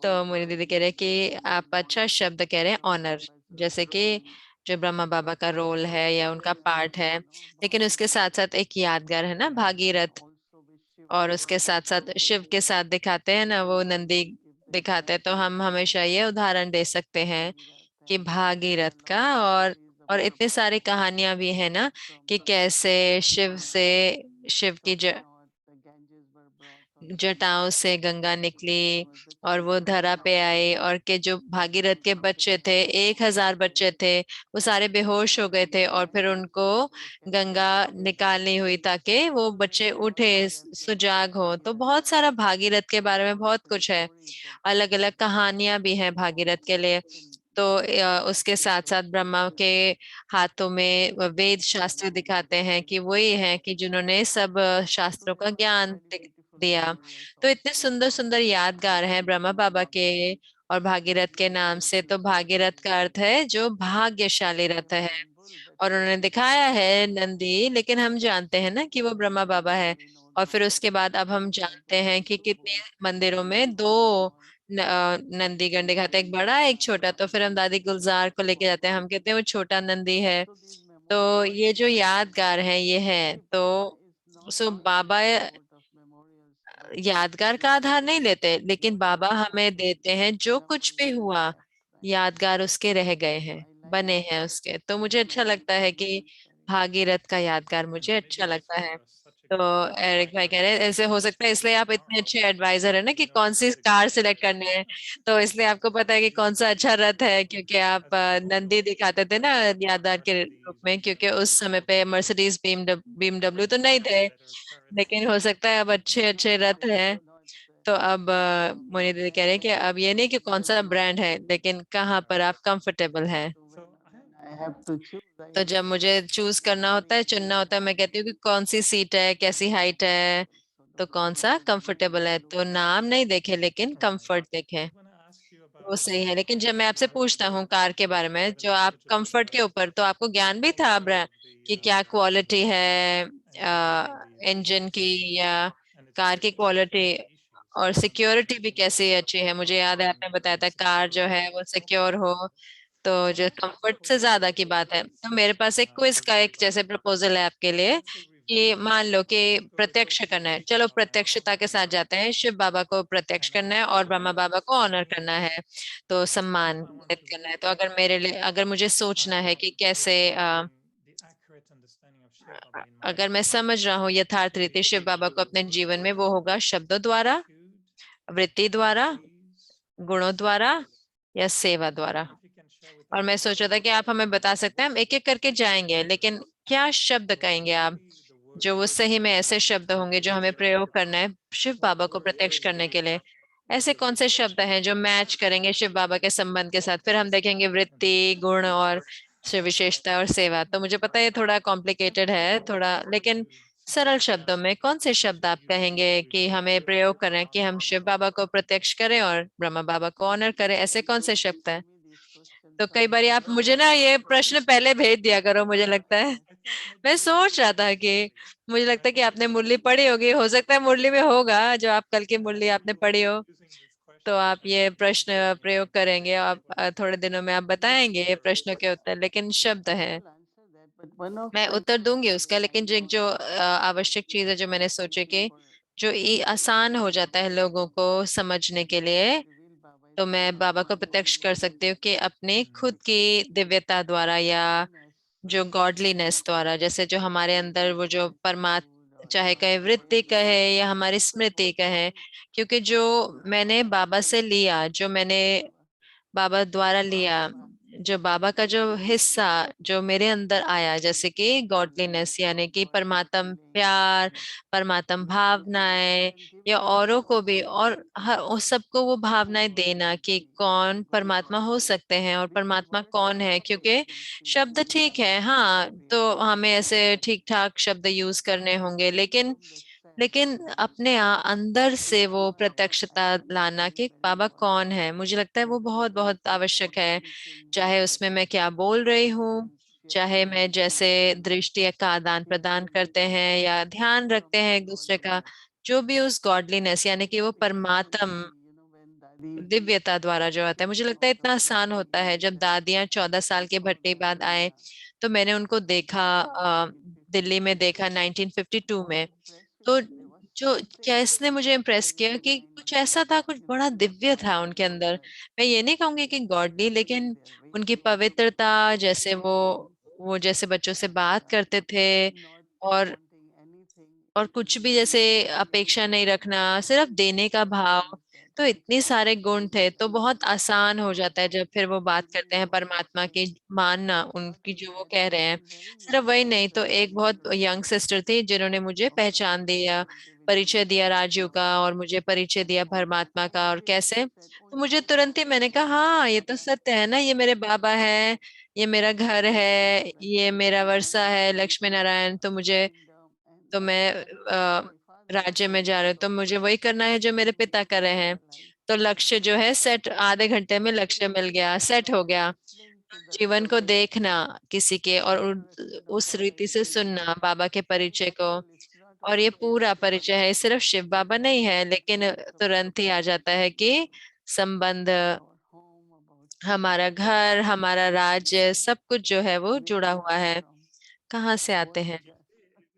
तो मेरी दीदी कह रहे कि आप अच्छा शब्द कह रहे हैं, ऑनर, जैसे कि जो ब्रह्मा बाबा का रोल है या उनका पार्ट है। लेकिन उसके साथ साथ एक यादगार है ना भागीरथ, और उसके साथ साथ शिव के साथ दिखाते हैं ना वो नंदी दिखाते हैं। तो हम हमेशा ये उदाहरण दे सकते हैं कि भागीरथ का, और इतनी सारी कहानियां भी है ना कि कैसे शिव की जटाओं से गंगा निकली और वो धरा पे आई, और के जो भागीरथ के बच्चे थे, 1,000 बच्चे थे, वो सारे बेहोश हो गए थे, और फिर उनको गंगा निकालनी हुई ताकि वो बच्चे उठे, सुजाग हो। तो बहुत सारा भागीरथ के बारे में बहुत कुछ है, अलग अलग कहानियां भी हैं भागीरथ के लिए। तो उसके साथ साथ ब्रह्मा के हाथों में वेद शास्त्र दिखाते हैं कि वही है कि जिन्होंने सब शास्त्रों का ज्ञान दिया। तो इतने सुंदर सुंदर यादगार हैं ब्रह्मा बाबा के और भागीरथ के नाम से। तो भागीरथ का अर्थ है जो भाग्यशाली रथ है, और उन्होंने दिखाया है नंदी, लेकिन हम जानते हैं ना कि वो ब्रह्मा बाबा है। और फिर उसके बाद अब हम जानते हैं कि कितने मंदिरों में दो नंदी गण दिखाते हैं, एक बड़ा एक छोटा। तो फिर हम दादी गुलजार को लेके जाते हैं, हम कहते हैं वो छोटा नंदी है। तो ये जो यादगार है ये है। तो सो बाबा यादगार का आधार नहीं लेते, लेकिन बाबा हमें देते हैं जो कुछ भी हुआ, यादगार उसके रह गए हैं, बने हैं उसके। तो मुझे अच्छा लगता है कि भागीरथ का यादगार मुझे अच्छा लगता है। तो एरिक भाई कह रहे हैं ऐसे हो सकता है, इसलिए आप इतने अच्छे एडवाइजर है ना कि कौन सी कार सिलेक्ट करने हैं। तो इसलिए आपको पता है कि कौन सा अच्छा रथ है, क्योंकि आप नंदी दिखाते थे ना यादगार के रूप में, क्योंकि उस समय पे मर्सिडीज BMW तो नहीं थे, लेकिन हो सकता है अब अच्छे अच्छे रथ हैं। तो अब मोनी दीदी कह रहे हैं कि अब ये नहीं कि कौन सा ब्रांड है, लेकिन कहाँ पर आप कंफर्टेबल हैं। have to choose. तो जब मुझे चूज करना होता है, चुनना होता है, मैं कहती हूँ कि कौन सी सीट है, कैसी हाइट है, तो कौन सा कंफर्टेबल है। तो नाम नहीं देखे लेकिन कंफर्ट देखे, वो सही है। लेकिन जब मैं आपसे पूछता हूँ कार के बारे में, जो आप कंफर्ट के ऊपर, तो आपको ज्ञान भी था कि क्या क्वालिटी है इंजन की या कार की क्वालिटी, और सिक्योरिटी भी कैसी अच्छी है। मुझे याद है आपने बताया था कार जो है वो सिक्योर हो, तो जो कंफर्ट से ज्यादा की बात है। तो मेरे पास एक क्विज का एक जैसे प्रपोजल है आपके लिए, कि मान लो कि प्रत्यक्ष करना है, चलो प्रत्यक्षता के साथ जाते हैं, शिव बाबा को प्रत्यक्ष करना है और ब्रह्मा बाबा को ऑनर करना है, तो सम्मानित करना है। तो अगर मेरे लिए, अगर मुझे सोचना है कि कैसे अगर मैं समझ रहा हूँ यथार्थ रीति शिव बाबा को अपने जीवन में, वो होगा शब्दों द्वारा, वृत्ति द्वारा, गुणों द्वारा या सेवा द्वारा। और मैं सोच रहा था कि आप हमें बता सकते हैं, हम एक एक करके जाएंगे, लेकिन क्या शब्द कहेंगे आप जो वो सही में ऐसे शब्द होंगे जो हमें प्रयोग करना है शिव बाबा को प्रत्यक्ष करने के लिए। ऐसे कौन से शब्द हैं जो मैच करेंगे शिव बाबा के संबंध के साथ, फिर हम देखेंगे वृत्ति, गुण और शिव विशेषता और सेवा। तो मुझे पता है ये थोड़ा कॉम्प्लिकेटेड है थोड़ा, लेकिन सरल शब्दों में कौन से शब्द आप कहेंगे कि हमें प्रयोग करें कि हम शिव बाबा को प्रत्यक्ष करें और ब्रह्मा बाबा को ऑनर करें, ऐसे कौन से शब्द हैं? तो कई बार आप मुझे ना ये प्रश्न पहले भेज दिया करो, मुझे लगता है मैं सोच रहा था कि मुझे लगता है कि आपने मुरली पढ़ी होगी, हो सकता है मुरली में होगा, जो आप कल की मुरली आपने पढ़ी हो, तो आप ये प्रश्न प्रयोग करेंगे, आप थोड़े दिनों में आप बताएंगे ये प्रश्नों के उत्तर, लेकिन शब्द है, मैं उत्तर दूंगी उसका। लेकिन जो आवश्यक चीज है जो मैंने सोचे कि जो आसान हो जाता है लोगों को समझने के लिए, तो मैं बाबा को प्रत्यक्ष कर सकती हूँ कि अपने खुद की दिव्यता द्वारा या जो गॉडलीनेस द्वारा, जैसे जो हमारे अंदर वो जो परमात्मा, चाहे कहे वृत्ति कहे या हमारी स्मृति कहे, क्योंकि जो मैंने बाबा से लिया, जो मैंने बाबा द्वारा लिया, जो बाबा का जो हिस्सा जो मेरे अंदर आया, जैसे कि गॉडलीनेस यानी कि परमात्म प्यार, परमात्म भावनाएं, या औरों को भी, और हर उस सबको वो भावनाएं देना कि कौन परमात्मा हो सकते हैं और परमात्मा कौन है। क्योंकि शब्द ठीक है, हाँ, तो हमें ऐसे ठीक ठाक शब्द यूज करने होंगे, लेकिन अपने अंदर से वो प्रत्यक्षता लाना कि बाबा कौन है, मुझे लगता है वो बहुत बहुत आवश्यक है। चाहे उसमें मैं क्या बोल रही हूँ, चाहे मैं जैसे दृष्टि का आदान प्रदान करते हैं या ध्यान रखते हैं एक दूसरे का, जो भी उस गॉडलीनेस यानी कि वो परमात्म दिव्यता द्वारा जो आता है, मुझे लगता है इतना आसान होता है। जब दादियां 14 साल के भट्टी बाद आए, तो मैंने उनको देखा, दिल्ली में देखा 1952 में। तो जो कैसने मुझे इम्प्रेस किया कि कुछ ऐसा था, कुछ बड़ा दिव्य था उनके अंदर। मैं ये नहीं कहूंगी कि गॉडली, लेकिन उनकी पवित्रता, जैसे वो जैसे बच्चों से बात करते थे, और कुछ भी जैसे अपेक्षा नहीं रखना, सिर्फ देने का भाव, तो इतने सारे गुण थे। तो बहुत आसान हो जाता है जब फिर वो बात करते हैं परमात्मा की, मानना उनकी जो वो कह रहे हैं। सिर्फ वही नहीं, तो एक बहुत यंग सिस्टर थी जिन्होंने मुझे पहचान दिया, परिचय दिया राजू का, और मुझे परिचय दिया परमात्मा का। और कैसे, तो मुझे तुरंत ही मैंने कहा हाँ ये तो सत्य है ना, ये मेरे बाबा है, ये मेरा घर है, ये मेरा वर्षा है, लक्ष्मी नारायण। तो मैं राज्य में जा रहे हूँ, तो मुझे वही करना है जो मेरे पिता कर रहे हैं। तो लक्ष्य जो है सेट, आधे घंटे में लक्ष्य मिल गया, सेट हो गया। जीवन को देखना किसी के, और उस रीति से सुनना बाबा के परिचय को, और ये पूरा परिचय है, सिर्फ शिव बाबा नहीं है, लेकिन तुरंत ही आ जाता है कि संबंध, हमारा घर, हमारा राज्य, सब कुछ जो है वो जुड़ा हुआ है। कहाँ से आते हैं,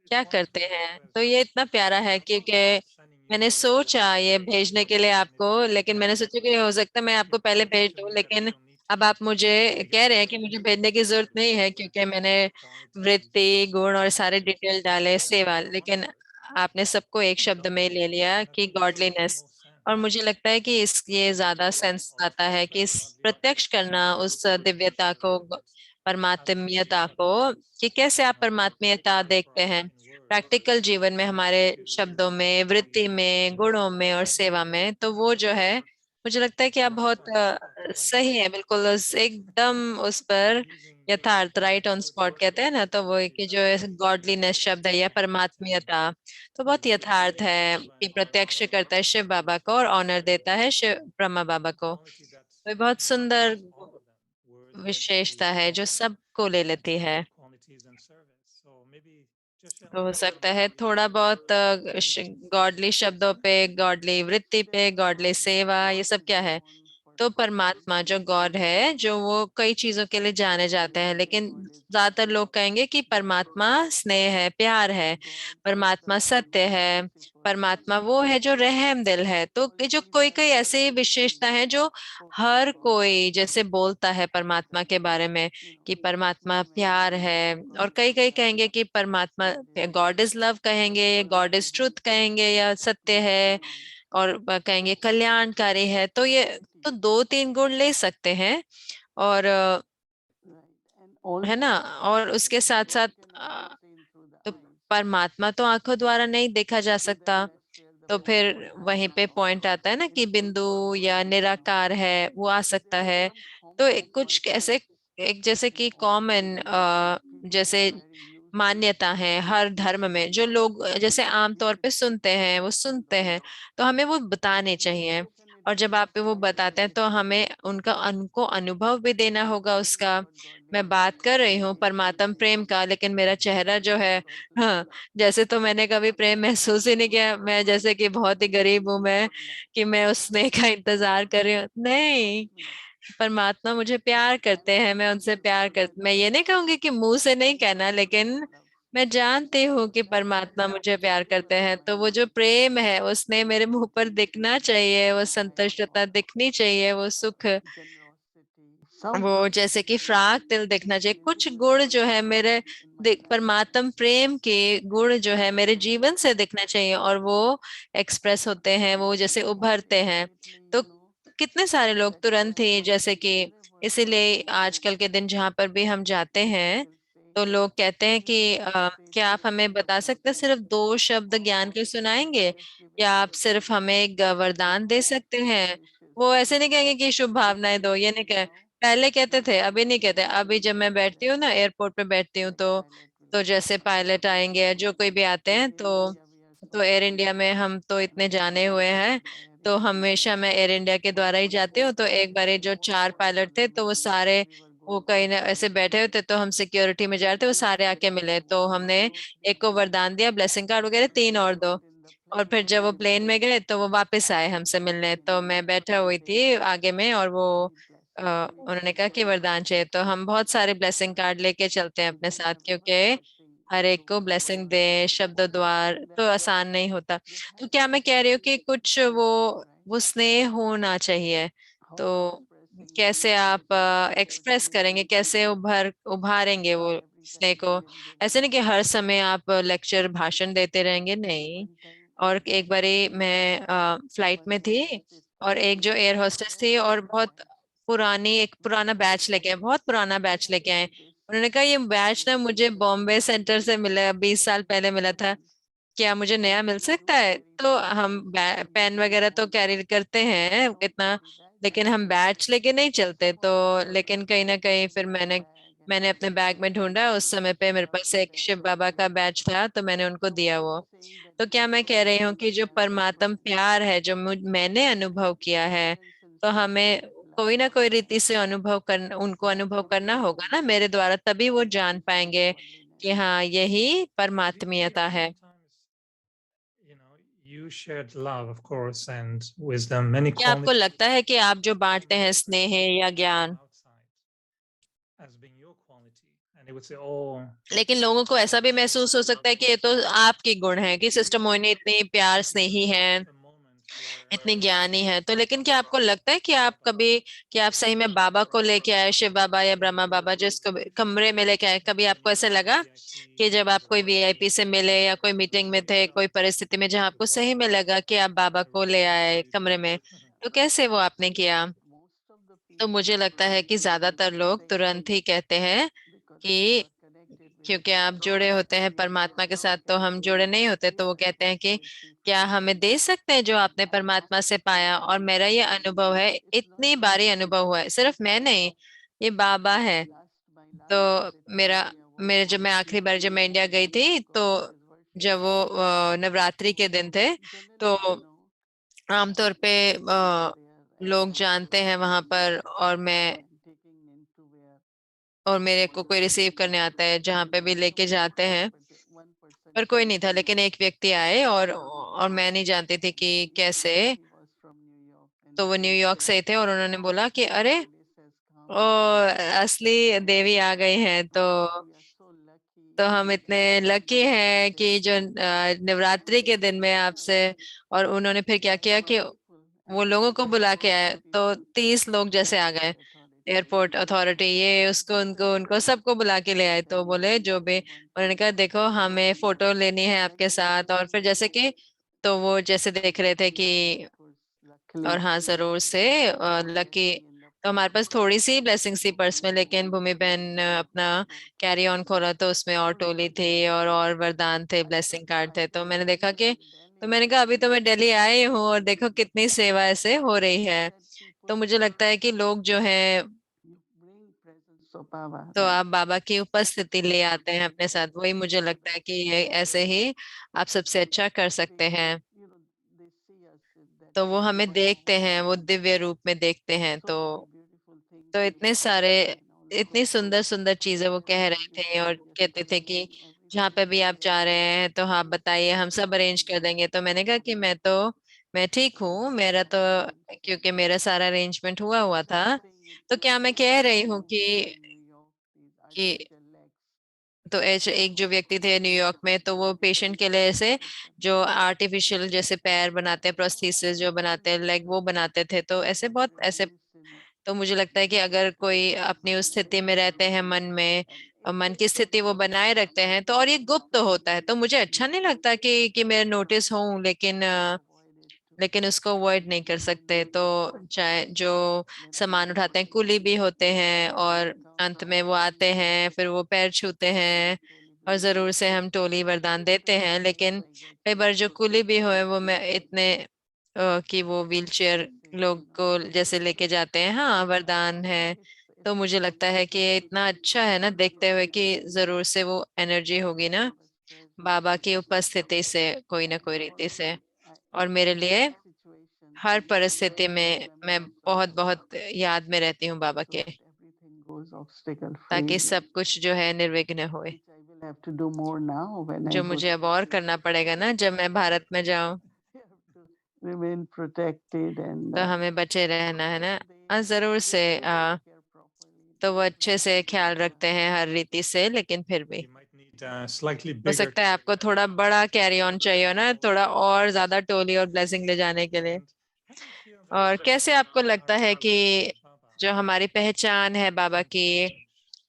क्या करते हैं, तो ये इतना प्यारा है। क्योंकि मैंने सोचा ये भेजने के लिए आपको, लेकिन मैंने सोचा कि हो सकता है मैं आपको पहले भेज दूं, लेकिन अब आप मुझे कह रहे हैं कि मुझे भेजने की जरूरत नहीं है, क्योंकि मैंने वृत्ति, गुण और सारे डिटेल डाले, सेवा, लेकिन आपने सबको एक शब्द में ले लिया कि गॉडलीनेस। और मुझे लगता है कि इस ये ज्यादा सेंस आता है कि इस प्रत्यक्ष करना उस दिव्यता को, परमात्मीयता को, कि कैसे आप परमात्मीयता देखते हैं प्रैक्टिकल जीवन में, हमारे शब्दों में, वृत्ति में, गुणों में और सेवा में। तो वो जो है, मुझे लगता है कि आप बहुत सही है, बिल्कुल एकदम उस पर यथार्थ, राइट ऑन स्पॉट कहते हैं ना, तो वो कि जो गॉडलीनेस शब्द है या परमात्मीयता, तो बहुत यथार्थ है कि प्रत्यक्ष करता है शिव बाबा को और ऑनर देता है शिव ब्रह्मा बाबा को। तो ये बहुत सुंदर विशेषता है जो सबको ले लेती है। तो हो सकता है थोड़ा बहुत गॉडली शब्दों पे, गॉडली वृत्ति पे, गॉडली सेवा, ये सब क्या है? तो परमात्मा जो गॉड है, जो वो कई चीजों के लिए जाने जाते हैं, लेकिन ज्यादातर लोग कहेंगे कि परमात्मा स्नेह है, प्यार है, परमात्मा सत्य है, परमात्मा वो है जो रहम दिल है। तो ये जो कोई कोई ऐसी विशेषता है जो हर कोई जैसे बोलता है परमात्मा के बारे में कि परमात्मा प्यार है, और कई कई कहेंगे कि परमात्मा गॉड इज लव कहेंगे, गॉड इज ट्रुथ कहेंगे, या सत्य है, और कहेंगे कल्याणकारी है। तो ये तो दो तीन गुण ले सकते हैं, और है ना, और उसके साथ साथ तो परमात्मा तो आंखों द्वारा नहीं देखा जा सकता। तो फिर वहीं पे पॉइंट आता है ना कि बिंदु या निराकार है, वो आ सकता है। तो कुछ ऐसे एक जैसे कि कॉमन जैसे मान्यता है हर धर्म में, जो लोग जैसे आमतौर पे सुनते हैं वो सुनते हैं, तो हमें वो बताने चाहिए। और जब आप वो बताते हैं तो हमें उनको अनुभव भी देना होगा उसका। मैं बात कर रही हूँ परमात्म प्रेम का, लेकिन मेरा चेहरा जो है, हाँ, जैसे तो मैंने कभी प्रेम महसूस ही नहीं किया। मैं जैसे कि बहुत ही गरीब हूं मैं, कि मैं उस स्नेह का इंतजार कर रही हूँ, नहीं। परमात्मा मुझे प्यार करते हैं, मैं उनसे प्यार कर, मैं ये नहीं कहूंगी कि मुंह से नहीं कहना, लेकिन मैं जानती हूँ कि परमात्मा मुझे प्यार करते हैं। तो वो जो प्रेम है, उसने मेरे मुंह पर दिखना चाहिए, वो संतुष्टता दिखनी चाहिए, वो सुख, वो जैसे कि फ्राक दिल दिखना चाहिए। कुछ गुण जो है मेरे परमात्म प्रेम के गुण जो है मेरे जीवन से दिखना चाहिए, और वो एक्सप्रेस होते हैं, वो जैसे उभरते हैं। तो कितने सारे लोग तुरंत ही जैसे कि, इसीलिए आजकल के दिन जहां पर भी हम जाते हैं तो लोग कहते हैं कि क्या आप हमें बता सकते हैं, सिर्फ दो शब्द ज्ञान के सुनाएंगे, या आप सिर्फ हमें एक वरदान दे सकते हैं? वो ऐसे नहीं कहेंगे कि शुभ भावनाएं दो, ये नहीं कहे, पहले कहते थे, अभी नहीं कहते। अभी जब मैं बैठती हूँ ना, एयरपोर्ट पे बैठती हूँ, तो जैसे पायलट आएंगे या जो कोई भी आते हैं, तो एयर इंडिया में हम तो इतने जाने हुए हैं, तो हमेशा मैं एयर इंडिया के द्वारा ही जाती हूँ। तो एक बार जो चार पायलट थे, तो वो सारे, वो कहीं ना ऐसे बैठे हुए थे, तो हम सिक्योरिटी में जा रहे थे, वो सारे आके मिले, तो हमने एक को वरदान दिया, ब्लेसिंग कार्ड वगैरह, तीन और दो। और फिर जब वो प्लेन में गए तो वो वापस आए हमसे मिलने, तो मैं बैठा हुई थी आगे में, और वो उन्होंने कहा कि वरदान चाहिए। तो हम बहुत सारे ब्लेसिंग कार्ड लेके चलते हैं अपने साथ, क्योंकि हर एक को ब्लेसिंग दे, शब्द द्वार तो आसान नहीं होता। तो क्या मैं कह रही हूँ कि कुछ वो स्नेह होना चाहिए। तो कैसे आप एक्सप्रेस करेंगे, कैसे उभारेंगे वो स्नेह को? ऐसे नहीं कि हर समय आप लेक्चर भाषण देते रहेंगे, नहीं। और एक बारी मैं फ्लाइट में थी, और एक जो एयर होस्टेस थी, और बहुत पुरानी, एक पुराना बैच लेके आए, बहुत पुराना बैच लेके आए। उन्होंने कहा ये बैच ना मुझे बॉम्बे सेंटर से मिला, 20 साल पहले मिला था, क्या मुझे नया मिल सकता है? तो हम पेन वगैरह तो कैरी करते हैं इतना, लेकिन हम बैच लेके नहीं चलते। तो लेकिन कहीं ना कहीं फिर मैंने अपने बैग में ढूंढा, उस समय पे मेरे पास एक शिव बाबा का बैच था, तो मैंने उनको दिया वो। तो क्या मैं कह रही हूँ कि जो परमात्म प्यार है, जो मैंने अनुभव किया है, तो हमें कोई ना कोई रीति से उनको अनुभव करना होगा ना मेरे द्वारा, तभी वो जान पाएंगे कि हाँ, यही परमात्मीयता है। You shared love, of course, and wisdom, many क्या आपको qualities लगता है कि आप जो बांटते हैं स्नेह या ज्ञान, as being your quality, and they would say, "Oh, लेकिन लोगों को ऐसा भी महसूस हो सकता है कि ये तो आपकी गुण है, कि सिस्टर मोहिनी इतनी प्यार स्नेही है, a moment where इतनी ज्ञानी है। तो लेकिन क्या आपको लगता है कि आप कभी, कि आप सही में बाबा को लेके आए, शिव बाबा या ब्रह्मा बाबा जिसको कमरे में लेके आए, कभी आपको ऐसा लगा कि जब आप कोई वीआईपी से मिले या कोई मीटिंग में थे, कोई परिस्थिति में जहां आपको सही में लगा कि आप बाबा को ले आए कमरे में, तो कैसे वो आपने किया? तो मुझे लगता है कि ज्यादातर लोग तुरंत ही कहते हैं कि क्योंकि आप जुड़े होते हैं परमात्मा के साथ, तो हम जुड़े नहीं होते, तो वो कहते हैं कि क्या हमें दे सकते हैं जो आपने परमात्मा से पाया? और मेरा ये अनुभव है, इतनी बारी अनुभव हुआ है, सिर्फ मैं नहीं, ये बाबा है, तो मेरे जब मैं आखिरी बार जब मैं इंडिया गई थी, तो जब वो नवरात्रि के दिन थे, तो आमतौर पे लोग जानते हैं वहां पर, और मेरे को कोई रिसीव करने आता है जहाँ पे भी लेके जाते हैं, पर कोई नहीं था। लेकिन एक व्यक्ति आए, और मैं नहीं जानती थी कि कैसे। तो वो न्यूयॉर्क से थे, और उन्होंने बोला कि अरे, ओ, असली देवी आ गई हैं। तो हम इतने लकी हैं कि जो नवरात्रि के दिन में आपसे। और उन्होंने फिर क्या किया कि वो लोगों को बुला के आए, तो 30 लोग जैसे आ गए। एयरपोर्ट अथॉरिटी, ये उसको उनको उनको सबको बुला के ले आए। तो बोले जो भी, उन्होंने कहा देखो हमें फोटो लेनी है आपके साथ। और फिर जैसे कि, तो वो जैसे देख रहे थे कि, और हाँ जरूर से लकी। तो हमारे पास थोड़ी सी ब्लेसिंग्स थी पर्स में, लेकिन भूमि बहन ने अपना कैरी ऑन खोला तो उसमें और टोली थी, और वरदान थे, ब्लेसिंग कार्ड थे। तो मैंने देखा कि, तो मैंने कहा अभी तो मैं दिल्ली आई हूँ और देखो कितनी सेवा ऐसे हो रही है। तो मुझे लगता है कि लोग जो हैं, तो आप बाबा की उपस्थिति ले आते हैं अपने साथ। वही मुझे लगता है कि ये ऐसे ही आप सबसे अच्छा कर सकते हैं। तो वो हमें देखते हैं, वो दिव्य रूप में देखते हैं। तो इतने सारे, इतनी सुंदर सुंदर चीजें वो कह रहे थे, और कहते थे कि जहाँ पे भी आप जा रहे हैं तो आप बताइए, हम सब अरेंज कर देंगे। तो मैंने कहा कि मैं ठीक हूँ, मेरा तो, क्योंकि मेरा सारा अरेंजमेंट हुआ हुआ था। तो क्या मैं कह रही हूँ कि तो ऐसे एक जो व्यक्ति थे न्यूयॉर्क में, तो वो पेशेंट के लिए ऐसे जो आर्टिफिशियल जैसे पैर बनाते हैं, प्रोस्थेसिस जो बनाते हैं, लेग वो बनाते थे। तो ऐसे बहुत ऐसे। तो मुझे लगता है कि अगर कोई अपनी उस स्थिति में रहते हैं मन में, और मन की स्थिति वो बनाए रखते हैं, तो और ये गुप्त होता है। तो मुझे अच्छा नहीं लगता कि मैं नोटिस हूँ, लेकिन उसको अवॉइड नहीं कर सकते। तो चाहे जो सामान उठाते हैं, कुली भी होते हैं, और अंत में वो आते हैं, फिर वो पैर छूते हैं, और जरूर से हम टोली वरदान देते हैं। लेकिन कई बार जो कुली भी हुए, वो मैं इतने कि वो व्हील चेयर लोग को जैसे लेके जाते हैं, हाँ वरदान है। तो मुझे लगता है कि ये इतना अच्छा है ना, देखते हुए कि जरूर से वो एनर्जी होगी ना बाबा की उपस्थिति से, कोई ना कोई रीति से। और मेरे लिए हर परिस्थिति में मैं बहुत बहुत याद में रहती हूँ बाबा के, ताकि सब कुछ जो है निर्विघ्न होए। जो मुझे अब और करना पड़ेगा ना जब मैं भारत में जाऊं, तो हमें बचे रहना है ना। जरूर से तो वो अच्छे से ख्याल रखते हैं हर रीति से, लेकिन फिर भी You might need slightly हो bigger सकता है आपको थोड़ा बड़ा कैरी ऑन चाहिए हो ना, थोड़ा और ज्यादा टोली और ब्लेसिंग ले जाने के लिए। and how do you feel और that कैसे आपको लगता our है कि relationship with Baba जो हमारी पहचान है बाबा can की, change?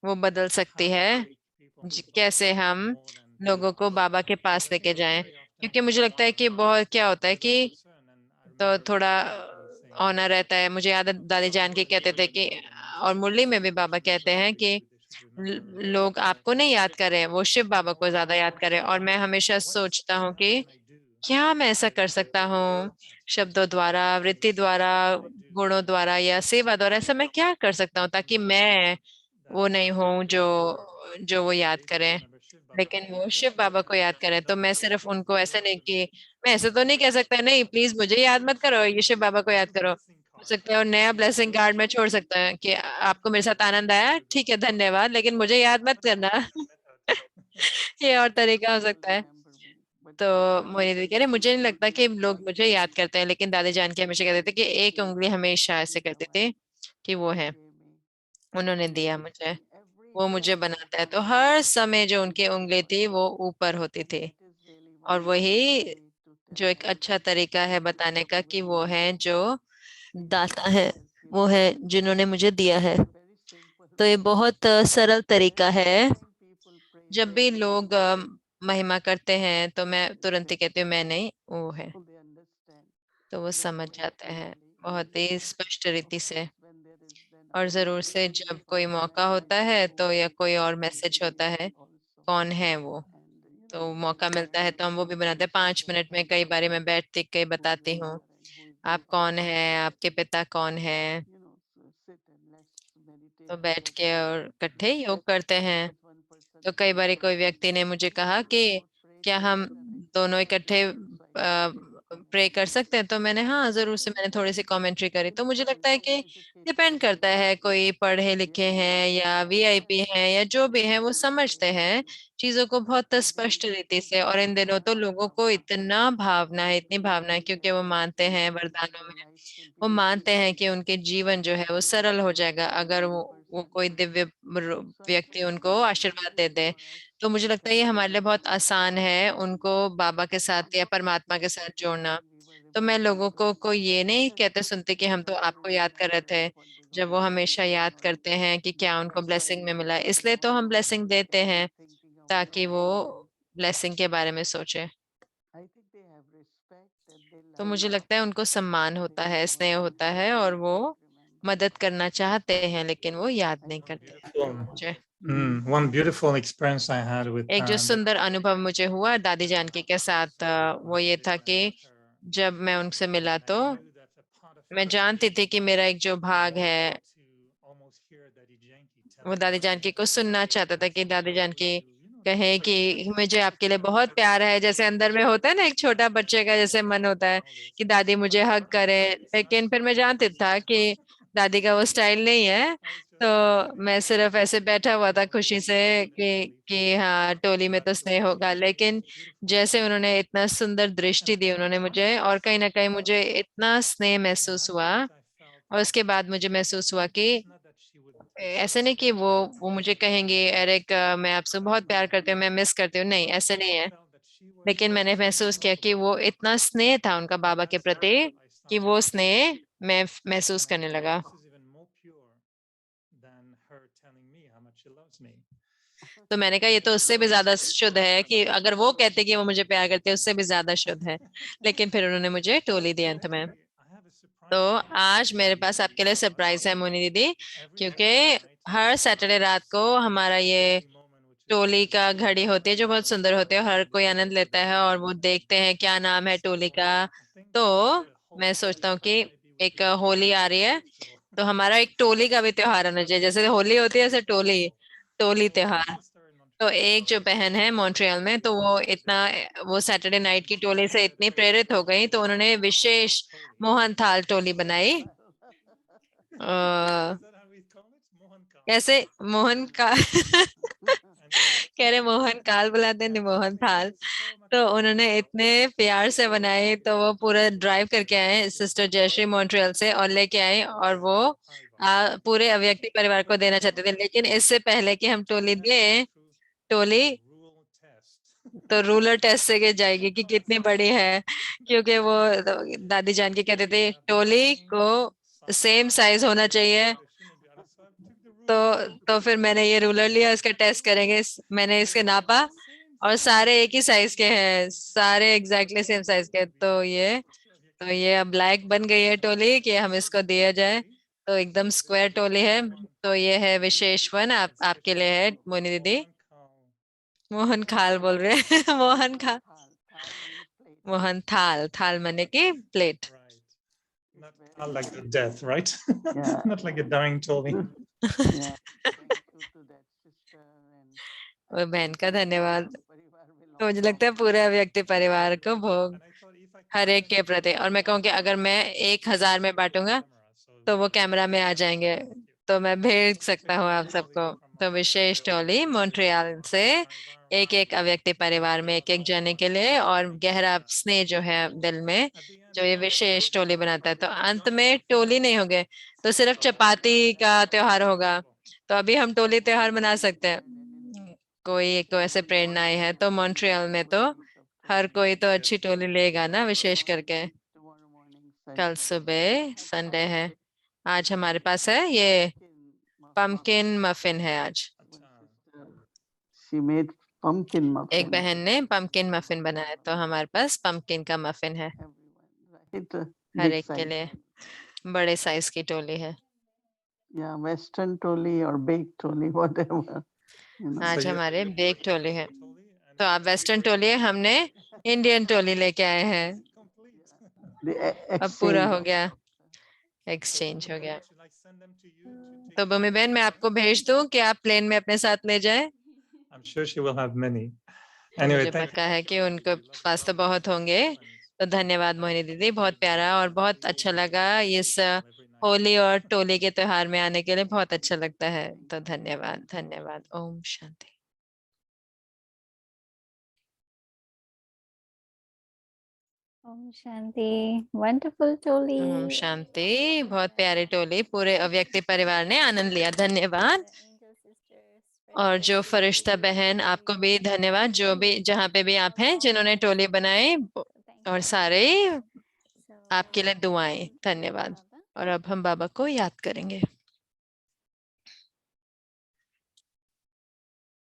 वो बदल How सकती to है? take people to Baba कैसे हम more than लोगों को बाबा के because पास I think लेके that जाएं? very often क्योंकि मुझे लगता है कि बहुत क्या होता है with a कि, person, and I तो remember थोड़ा Baba actually saying ऑनर रहता है। मुझे याद है दादी जान के कहते थे कि, और मुरली में भी बाबा कहते हैं कि लोग आपको नहीं याद करें, वो शिव बाबा को ज्यादा याद करें। और मैं हमेशा सोचता हूँ कि क्या मैं ऐसा कर सकता हूँ, शब्दों द्वारा, वृत्ति द्वारा, गुणों द्वारा या सेवा द्वारा, ऐसा मैं क्या कर सकता हूँ ताकि मैं वो नहीं हूँ जो जो वो याद करें, लेकिन वो शिव बाबा को याद करें। तो मैं सिर्फ उनको ऐसे नहीं कि, मैं ऐसे तो नहीं कह सकता नहीं प्लीज मुझे याद मत करो, ये शिव बाबा को याद करो। हो सकता है और नया ब्लेसिंग कार्ड में छोड़ सकता है कि आपको मेरे साथ आनंद आया, ठीक है धन्यवाद, लेकिन मुझे याद मत करना। ये और तरीका हो सकता है। तो मोहिनी दीदी कह रहे मुझे नहीं लगता कि लोग मुझे याद करते हैं, लेकिन दादी जान के हमेशा कहते थे कि एक उंगली हमेशा ऐसे करते थे कि वो है, उन्होंने दिया मुझे, वो मुझे बनाता है। तो हर समय जो उनकी उंगली थी वो ऊपर होती थी। और वही जो एक अच्छा तरीका है बताने का कि वो है जो दाता है, वो है जिन्होंने मुझे दिया है। तो ये बहुत सरल तरीका है। जब भी लोग महिमा करते हैं तो मैं तुरंत ही कहती हूँ मैं नहीं, वो है। तो वो समझ जाते हैं बहुत ही स्पष्ट रीति से। और जरूर से जब कोई मौका होता है तो, या कोई और मैसेज होता है, कौन है वो, तो मौका मिलता है तो हम वो भी बनाते हैं। 5 मिनट में कई बार मैं बैठती कई बताती हूँ आप कौन है, आपके पिता कौन है। तो बैठ के और इकट्ठे योग करते हैं। तो कई बार कोई व्यक्ति ने मुझे कहा कि क्या हम दोनों इकट्ठे प्रे कर सकते हैं, तो मैंने हाँ जरूर से मैंने थोड़ी सी कमेंट्री करी। तो मुझे लगता है कि डिपेंड करता है, कोई पढ़े लिखे हैं या वीआईपी हैं या जो भी है वो समझते हैं चीजों को बहुत स्पष्ट रीति से। और इन दिनों तो लोगों को इतना भावना है, इतनी भावना है, क्योंकि वो मानते हैं वरदानों में, वो मानते हैं कि उनके जीवन जो है वो सरल हो जाएगा अगर वो कोई दिव्य व्यक्ति उनको आशीर्वाद दे दे। तो मुझे लगता है ये हमारे लिए बहुत आसान है उनको बाबा के साथ या परमात्मा के साथ जोड़ना। तो मैं लोगों को ये नहीं कहते सुनते कि हम तो आपको याद कर रहे थे, जब वो हमेशा याद करते हैं कि क्या उनको ब्लेसिंग में मिला, इसलिए तो हम ब्लेसिंग देते हैं ताकि वो ब्लेसिंग के बारे में सोचे। तो मुझे लगता है उनको सम्मान होता है, स्नेह होता है, और वो मदद करना चाहते हैं लेकिन वो याद नहीं करते मुझे। One beautiful experience I had with एक जो सुंदर अनुभव मुझे हुआ दादी जानकी के साथ, वो ये था कि जब मैं उनसे मिला तो मैं जानती थी कि मेरा एक जो भाग है वो दादी जानकी को सुनना चाहता था, कि दादी जानकी कहे कि मुझे आपके लिए बहुत प्यार है, जैसे अंदर में होता है ना एक छोटा बच्चे का जैसे मन होता है कि दादी मुझे हग करे। लेकिन फिर मैं जानती था कि दादी का वो स्टाइल नहीं है, तो मैं सिर्फ ऐसे बैठा हुआ था खुशी से कि हाँ टोली में तो स्नेह होगा। लेकिन जैसे उन्होंने इतना सुंदर दृष्टि दी उन्होंने मुझे, और कहीं ना कहीं मुझे इतना स्नेह महसूस हुआ, और उसके बाद मुझे महसूस हुआ कि ऐसे नहीं कि वो मुझे कहेंगे एरिक मैं आपसे बहुत प्यार करती हूँ, मैं मिस करती हूँ, नहीं ऐसे नहीं है। लेकिन मैंने महसूस किया कि वो इतना स्नेह था उनका बाबा के प्रति कि वो स्नेह मैं महसूस करने लगा। तो मैंने कहा ये तो उससे भी ज्यादा शुद्ध है कि अगर वो कहते कि वो मुझे प्यार करते हैं, उससे भी ज्यादा शुद्ध है। लेकिन फिर उन्होंने मुझे टोली दी अंत में। तो आज मेरे पास आपके लिए सरप्राइज है मोनी दीदी, क्योंकि हर सैटरडे रात को हमारा ये टोली का घड़ी होती है जो बहुत सुंदर होती है, हर कोई आनंद लेता है और वो देखते हैं क्या नाम है टोली का। तो मैं सोचता हूँ कि एक होली आ रही है, तो हमारा एक टोली का भी त्योहार आना चाहिए, जैसे होली होती है ऐसे टोली टोली त्योहार। तो एक जो बहन है मॉन्ट्रियल में, तो वो सैटरडे नाइट की टोली से इतनी प्रेरित हो गई, तो उन्होंने विशेष मोहन थाल टोली बनाई। कैसे मोहन का कह रहे मोहन काल बुलाते नहीं मोहन थाल। तो उन्होंने इतने प्यार से बनाई, तो वो पूरा ड्राइव करके आए सिस्टर जयश्री मॉन्ट्रियल से और लेके आए, और वो पूरे अव्यक्ति परिवार को देना चाहते थे। लेकिन इससे पहले कि हम टोली दें, टोली तो रूलर टेस्ट से जाएगी कि कितनी बड़ी है, क्योंकि वो दादी जान के कहते थे टोली को सेम साइज होना चाहिए। तो फिर मैंने ये रूलर लिया, इसका टेस्ट करेंगे। मैंने इसके नापा और सारे एक ही साइज के हैं, सारे एग्जैक्टली सेम साइज के। तो ये अब लायक बन गई है टोली कि हम इसको दिया जाए। तो एकदम स्क्वायर टोली है। तो ये है विशेष वन आपके लिए है मोनी दीदी। मोहन खाल बोल रहे हैं मोहन खाल, मोहन थाल, थाल माने की plate. Not like the death, right? Yeah. Not like a dying Toby. Yeah. वो बहन का धन्यवाद। तो मुझे लगता है पूरे व्यक्ति परिवार को भोग हर एक के प्रति। और मैं कहूँ कि अगर मैं 1000 में बांटूंगा तो वो कैमरा में आ जाएंगे, तो मैं भेज सकता हूँ आप सबको। तो विशेष टोली मॉन्ट्रियल से एक एक अव्यक्ति परिवार में एक एक जने के लिए, और गहरा स्नेह जो है दिल में, जो ये विशेष टोली बनाता है। तो अंत में टोली नहीं होगे तो सिर्फ चपाती का त्योहार होगा। तो अभी हम टोली त्योहार मना सकते हैं। कोई ऐसे प्रेरणाएं है तो मॉन्ट्रियल में तो हर कोई तो अच्छी टोली लेगा ना, विशेष करके। कल सुबह संडे है, आज हमारे पास है ये पम्पकिन मफिन है आज। She made pumpkin muffin. एक बहन ने पम्पकिन मफिन बनाया, तो हमारे पास पम्पकिन का मफिन है Right? हर Big एक के size. लिए। बड़े साइज की टोली है। Yeah, Western toli or baked toli, whatever. You know. आज हमारे बेक टोली है। तो आप वेस्टर्न टोली है, हमने इंडियन टोली लेके आए हैं। The अब पूरा exchange हो of गया। एक्सचेंज हो गया। Would you like send them to you to take तो to भूमि the बहन मैं plane? आपको भेज दूं कि आप प्लेन में अपने साथ ले जाएं? I'm sure she will have many. तो Anyway, मुझे thank you पक्का so है much, कि Moini उनके Didi. Lovely पास तो talking to बहुत you. होंगे। And तो धन्यवाद मोहिनी दीदी, बहुत प्यारा और बहुत अच्छा लगा इस every night. होली और टोली के त्योहार में आने के लिए, बहुत अच्छा लगता है। तो धन्यवाद धन्यवाद। Om Shanti. Om Shanti. Wonderful, Toli. Om Shanti. बहुत प्यारी टोली, पूरे अव्यक्ति परिवार ने आनंद लिया। धन्यवाद। और जो फरिश्ता बहन, आपको भी धन्यवाद, जो भी जहाँ पे भी आप हैं, जिन्होंने टोली बनाई, और सारे आपके लिए दुआएं। धन्यवाद। और अब हम बाबा को याद करेंगे।